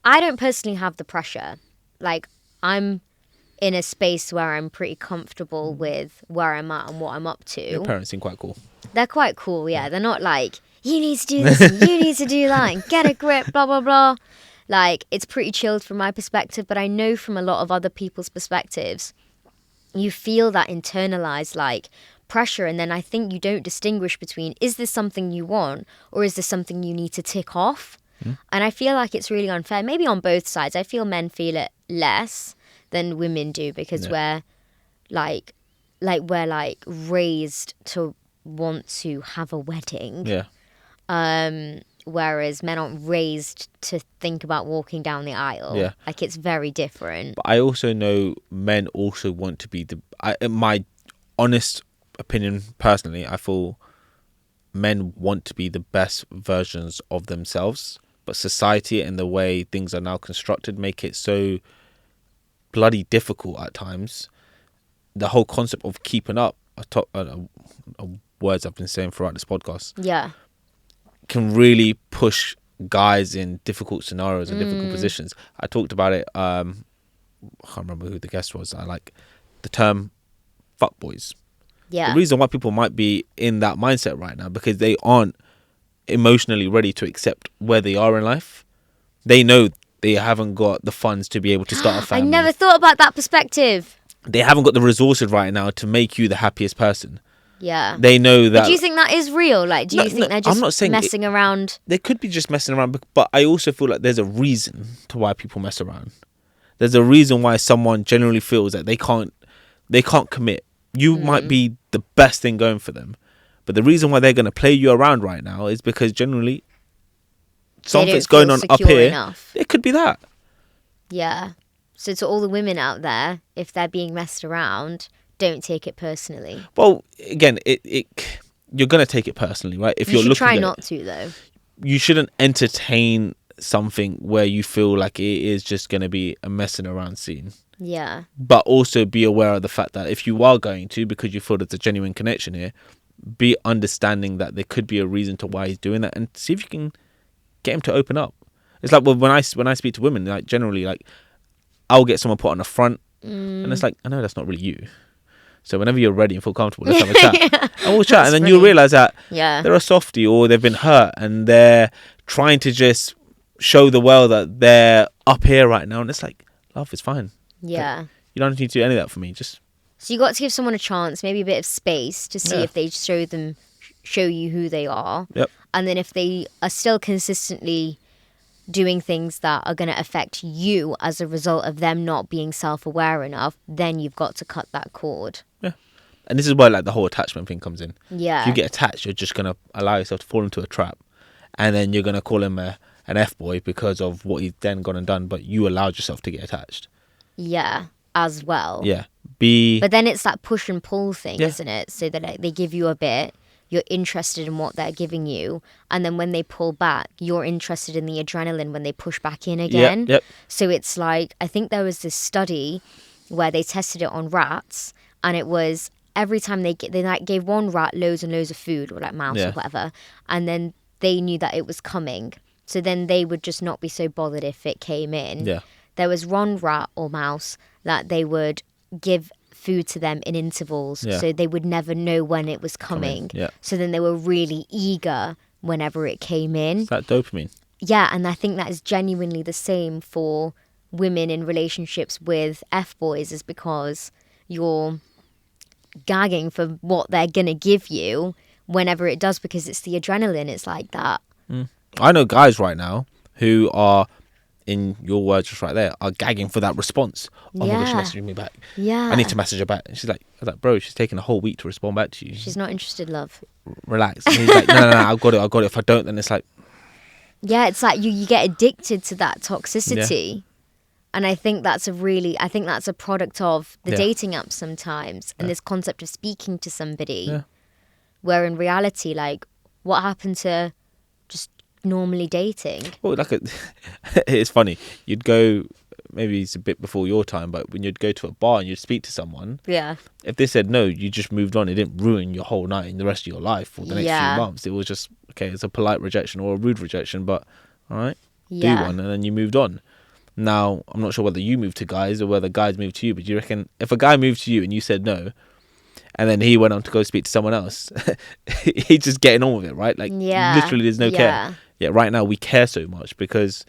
I don't personally have the pressure. Like, I'm in a space where I'm pretty comfortable with where I'm at and what I'm up to. Your parents seem quite cool. They're quite cool, yeah. They're not like, you need to do this and you need to do that and get a grip, blah, blah, blah. Like, it's pretty chilled from my perspective, but I know from a lot of other people's perspectives, you feel that internalized, like, pressure, and then I think you don't distinguish between, is this something you want or is this something you need to tick off? And I feel like it's really unfair, maybe on both sides. I feel men feel it less than women do because we're like we're raised to want to have a wedding. Whereas men aren't raised to think about walking down the aisle. Yeah. Like, it's very different. But I also know men also want to be my honest opinion personally, I feel men want to be the best versions of themselves, but society and the way things are now constructed make it so bloody difficult at times. The whole concept of keeping up, words I've been saying throughout this podcast, can really push guys in difficult scenarios and difficult positions. I talked about it, I can't remember who the guest was. I like the term fuckboys. The reason why people might be in that mindset right now because they aren't emotionally ready to accept where they are in life. They know they haven't got the funds to be able to start a family. I never thought about that perspective. They haven't got the resources right now to make you the happiest person. Yeah. They know that. But do you think that is real? Like, do you think they're just messing around? They could be just messing around, but I also feel like there's a reason to why people mess around. There's a reason why someone generally feels that they can't commit. You might be the best thing going for them, but the reason why they're going to play you around right now is because generally something's going on up here. Enough. It could be that. Yeah. So to all the women out there, if they're being messed around, don't take it personally. Well, again, you're going to take it personally, right? If you're looking try not to, though. You shouldn't entertain something where you feel like it is just going to be a messing around scene. Yeah. But also be aware of the fact that if you are going to, because you feel there's a genuine connection here, be understanding that there could be a reason to why he's doing that, and see if you can get him to open up. It's like, well, when I speak to women, like generally, like I'll get someone put on the front, and it's like, I know that's not really you. So whenever you're ready and feel comfortable, let's have a chat. And we'll chat, and then you'll realise that they're a softie or they've been hurt and they're trying to just show the world that they're up here right now, and it's like, love is fine. Yeah. Like, you don't need to do any of that for me. So you got to give someone a chance, maybe a bit of space to see if they show you who they are. Yep. And then if they are still consistently doing things that are going to affect you as a result of them not being self-aware enough, then you've got to cut that cord. Yeah. And this is where like the whole attachment thing comes in. Yeah. If you get attached, you're just going to allow yourself to fall into a trap. And then you're going to call him an F-boy because of what he's then gone and done, but you allowed yourself to get attached. Yeah, as well. Yeah. But then it's that push and pull thing, isn't it? So that they give you a bit, you're interested in what they're giving you, and then when they pull back, you're interested in the adrenaline when they push back in again. Yep. So it's like, I think there was this study where they tested it on rats, and it was every time they like gave one rat loads and loads of food, or like mouse or whatever, and then they knew that it was coming, so then they would just not be so bothered if it came in. There was one rat or mouse that they would give food to them in intervals, so they would never know when it was coming. So then they were really eager whenever it came in. It's that dopamine. Yeah, and I think that is genuinely the same for women in relationships with F-boys, is because you're gagging for what they're going to give you whenever it does, because it's the adrenaline. It's like that. I know guys right now who are, in your words just right there, are gagging for that response. Oh my gosh, she's messaging me back. I need to message her back. And she's like, I was like, bro, she's taking a whole week to respond back to you. She's not interested, love. Relax. And he's like, no, I've got it. If I don't, then it's like... Yeah, it's like you get addicted to that toxicity. And I think that's a product of the dating apps sometimes, and this concept of speaking to somebody, where in reality, like, what happened to just normally dating? Well, it's funny. You'd go, maybe it's a bit before your time, but when you'd go to a bar and you'd speak to someone, if they said no, you just moved on. It didn't ruin your whole night and the rest of your life or the next few months. It was just, okay, it's a polite rejection or a rude rejection, but all right, do one, and then you moved on. Now, I'm not sure whether you moved to guys or whether guys moved to you, but do you reckon if a guy moved to you and you said no, and then he went on to go speak to someone else, he's just getting on with it, right? Like, literally there's no care. Yeah, right now we care so much because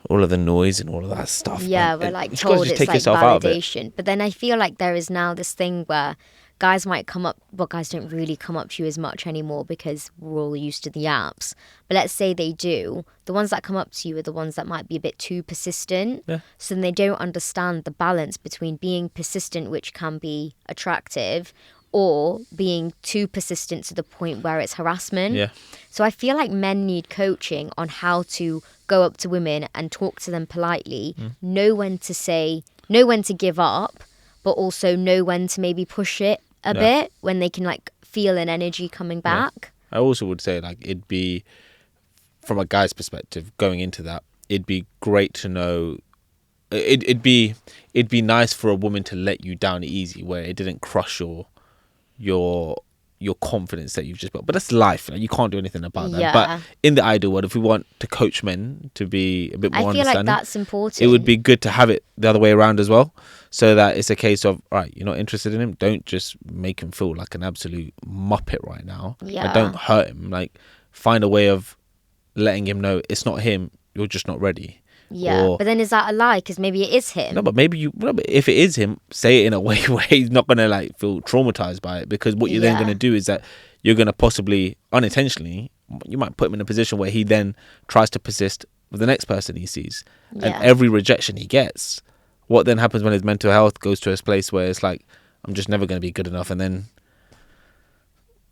all of the noise and all of that stuff. Yeah, we're like told it's like validation. But then I feel like there is now this thing where guys might come up, well, guys don't really come up to you as much anymore because we're all used to the apps. But let's say they do. The ones that come up to you are the ones that might be a bit too persistent. So then they don't understand the balance between being persistent, which can be attractive, or being too persistent to the point where it's harassment. So I feel like men need coaching on how to go up to women and talk to them politely, know when to say, know when to give up, but also know when to maybe push it a bit when they can like feel an energy coming back. I also would say, like, it'd be, from a guy's perspective, going into that, it'd be great to know, it'd be nice for a woman to let you down easy, where it didn't crush your confidence that you've just built. But that's life. You can't do anything about that. But in the ideal world, if we want to coach men to be a bit more understanding, I feel like that's important. It would be good to have it the other way around as well, so that it's a case of, right, you're not interested in him, don't just make him feel like an absolute muppet right now. Like, don't hurt him. Like, find a way of letting him know it's not him, you're just not ready. But then is that a lie? Because maybe it is him. No, but if it is him, say it in a way where he's not going to like feel traumatized by it, because what you're then going to do is that you're going to possibly, unintentionally, you might put him in a position where he then tries to persist with the next person he sees. And every rejection he gets, what then happens when his mental health goes to a place where it's like, I'm just never going to be good enough, and then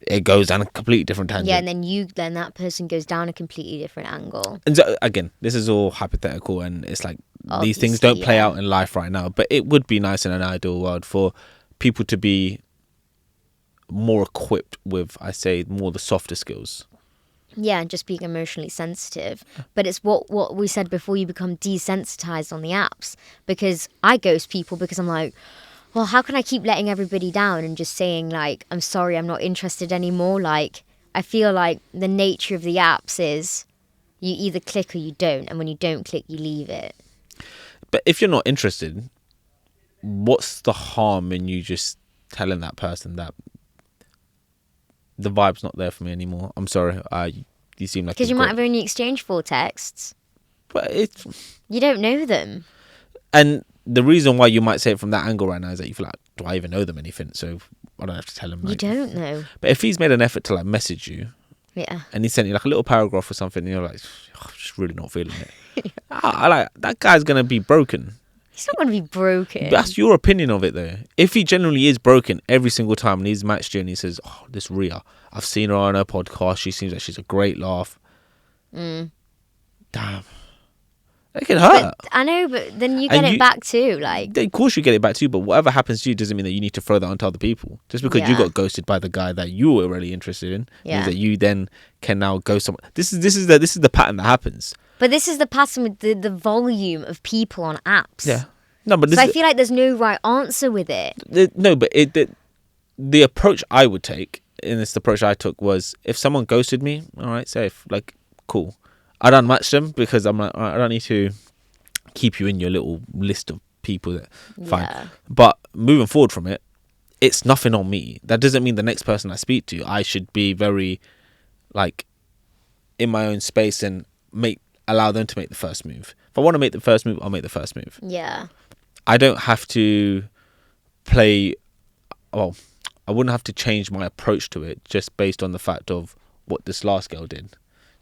it goes down a completely different tangent. Yeah, and then that person goes down a completely different angle. And so, again, this is all hypothetical, and it's like, these things don't play out in life right now. But it would be nice in an ideal world for people to be more equipped with, I say, more the softer skills. Yeah, and just being emotionally sensitive. But it's what we said before, you become desensitized on the apps. Because I ghost people because I'm like, well, how can I keep letting everybody down and just saying, like, I'm sorry, I'm not interested anymore? Like, I feel like the nature of the apps is you either click or you don't. And when you don't click, you leave it. But if you're not interested, what's the harm in you just telling that person that the vibe's not there for me anymore? I'm sorry. You seem like... Because you might have only exchanged 4 texts. But you don't know them. And the reason why you might say it from that angle right now is that you feel like, do I even know them anything? So I don't have to tell him. Like, you don't know. But if he's made an effort to like message you, and he sent you like a little paragraph or something, and you're like, oh, I'm just really not feeling it. I like that guy's gonna be broken. He's not gonna be broken. But that's your opinion of it, though. If he genuinely is broken every single time, and he's matched you, and he says, "Oh, this Ria, I've seen her on her podcast. She seems like she's a great laugh." Damn. It can hurt. But I know, but then you get it back too. Like, of course you get it back too, but whatever happens to you doesn't mean that you need to throw that onto other people. Just because you got ghosted by the guy that you were really interested in means that you then can now go somewhere. This is the pattern that happens. But this is the pattern with the volume of people on apps. Yeah. No, but so I feel like there's no right answer with it. No, but the approach I would take, and this approach I took, was if someone ghosted me, all right, safe, like, cool. I don't match them because I'm like, all right, I don't need to keep you in your little list of people that fine. Yeah. But moving forward from it, it's nothing on me. That doesn't mean the next person I speak to, I should be very, like, in my own space and allow them to make the first move. If I want to make the first move, I'll make the first move. Yeah. I don't have to I wouldn't have to change my approach to it just based on the fact of what this last girl did.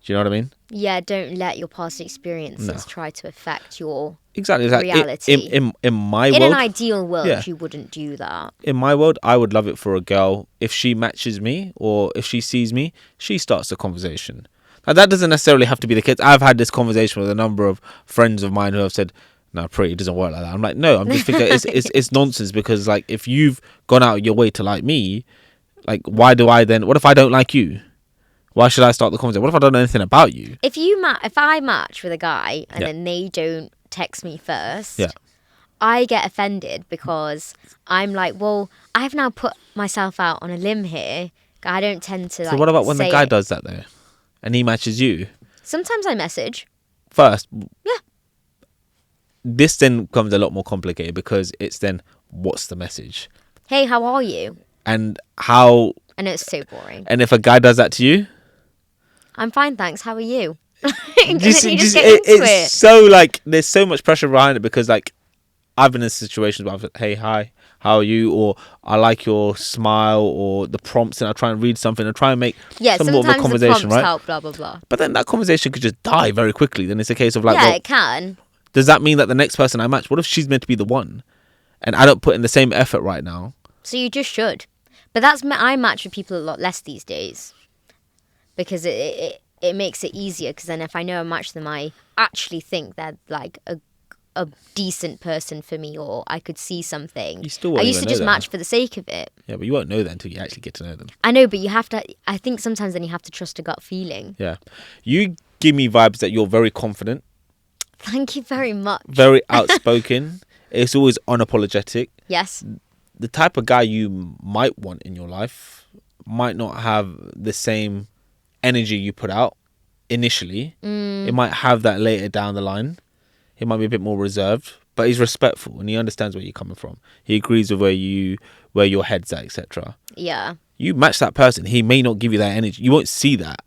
Do you know what I mean? Yeah, don't let your past experiences try to affect your reality. In my world, in an ideal world, you wouldn't do that. In my world, I would love it for a girl, if she matches me or if she sees me, she starts the conversation. Now, that doesn't necessarily have to be the case. I've had this conversation with a number of friends of mine who have said, no, pretty, it doesn't work like that. I'm like, no, I'm just thinking it's nonsense, because, like, if you've gone out of your way to like me, like, why do I then, what if I don't like you? Why should I start the conversation? What if I don't know anything about you? If I match with a guy and then they don't text me first, I get offended because I'm like, well, I've now put myself out on a limb here. I don't tend to, like, so what about when the guy does that, though? And he matches you? Sometimes I message. First? Yeah. This then becomes a lot more complicated, because it's then, what's the message? Hey, how are you? And how... And it's so boring. And if a guy does that to you? I'm fine, thanks. How are you? It's so, like, there's so much pressure behind it, because, like, I've been in situations where I've said, hey, hi, how are you? Or I like your smile, or the prompts, and I try and read something and try and make somewhat of a conversation, right? Help, blah, blah, blah. But then that conversation could just die very quickly. Then it's a case of, like, yeah, it can. Does that mean that the next person I match, what if she's meant to be the one, and I don't put in the same effort right now? So you just should. But I match with people a lot less these days, because it makes it easier. Because then if I know I match them, I actually think they're, like, a decent person for me, or I could see something. You still won't I used to just that. match for the sake of it. Yeah, but you won't know that until you actually get to know them. I know, but you have to. I think sometimes then you have to trust a gut feeling. Yeah, you give me vibes that you're very confident. Thank you very much. Very outspoken. It's always unapologetic. Yes. The type of guy you might want in your life might not have the same energy you put out initially. It might have that later down the line. He might be a bit more reserved, but he's respectful and he understands where you're coming from. He agrees with where your head's at, etc. Yeah. You match that person, he may not give you that energy. You won't see that.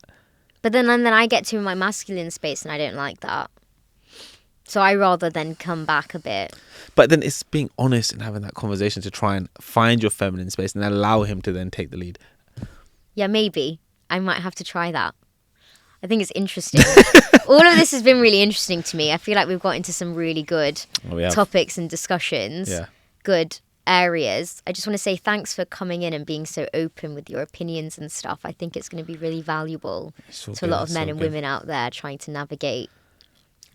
But then I get to my masculine space and I don't like that. So I rather then come back a bit. But then it's being honest and having that conversation to try and find your feminine space and then allow him to then take the lead. Yeah, maybe. I might have to try that. I think it's interesting. All of this has been really interesting to me. I feel like we've got into some really good topics and discussions. Yeah. Good areas. I just want to say thanks for coming in and being so open with your opinions and stuff. I think it's going to be really valuable to a lot of men and women out there trying to navigate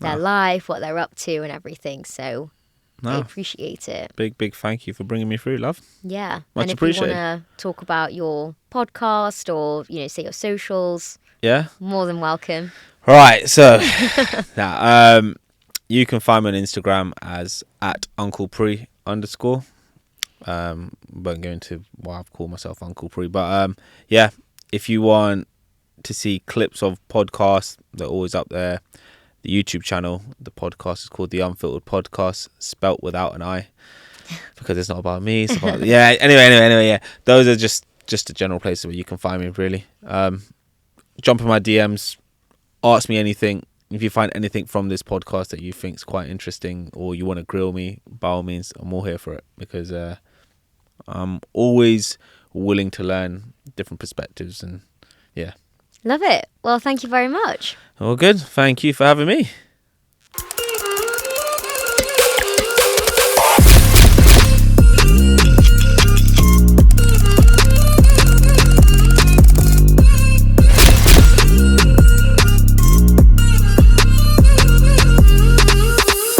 their life, what they're up to and everything. So I appreciate it. Big thank you for bringing me through, love. Yeah. Much appreciated. And if you want to talk about your podcast or, say your socials, more than welcome. All right, so now you can find me on Instagram as @Uncle Pri _ won't go into why I've called myself Uncle Pri, but if you want to see clips of podcasts, they're always up there. The YouTube channel, the podcast is called the Unfltered Podcast, spelt without an I, because it's not about me. It's about anyway. Those are just the general places where you can find me. Really, jump in my DMs, ask me anything. If you find anything from this podcast that you think is quite interesting, or you want to grill me, by all means, I'm all here for it, because I'm always willing to learn different perspectives and. Love it. Well, thank you very much. All good. Thank you for having me.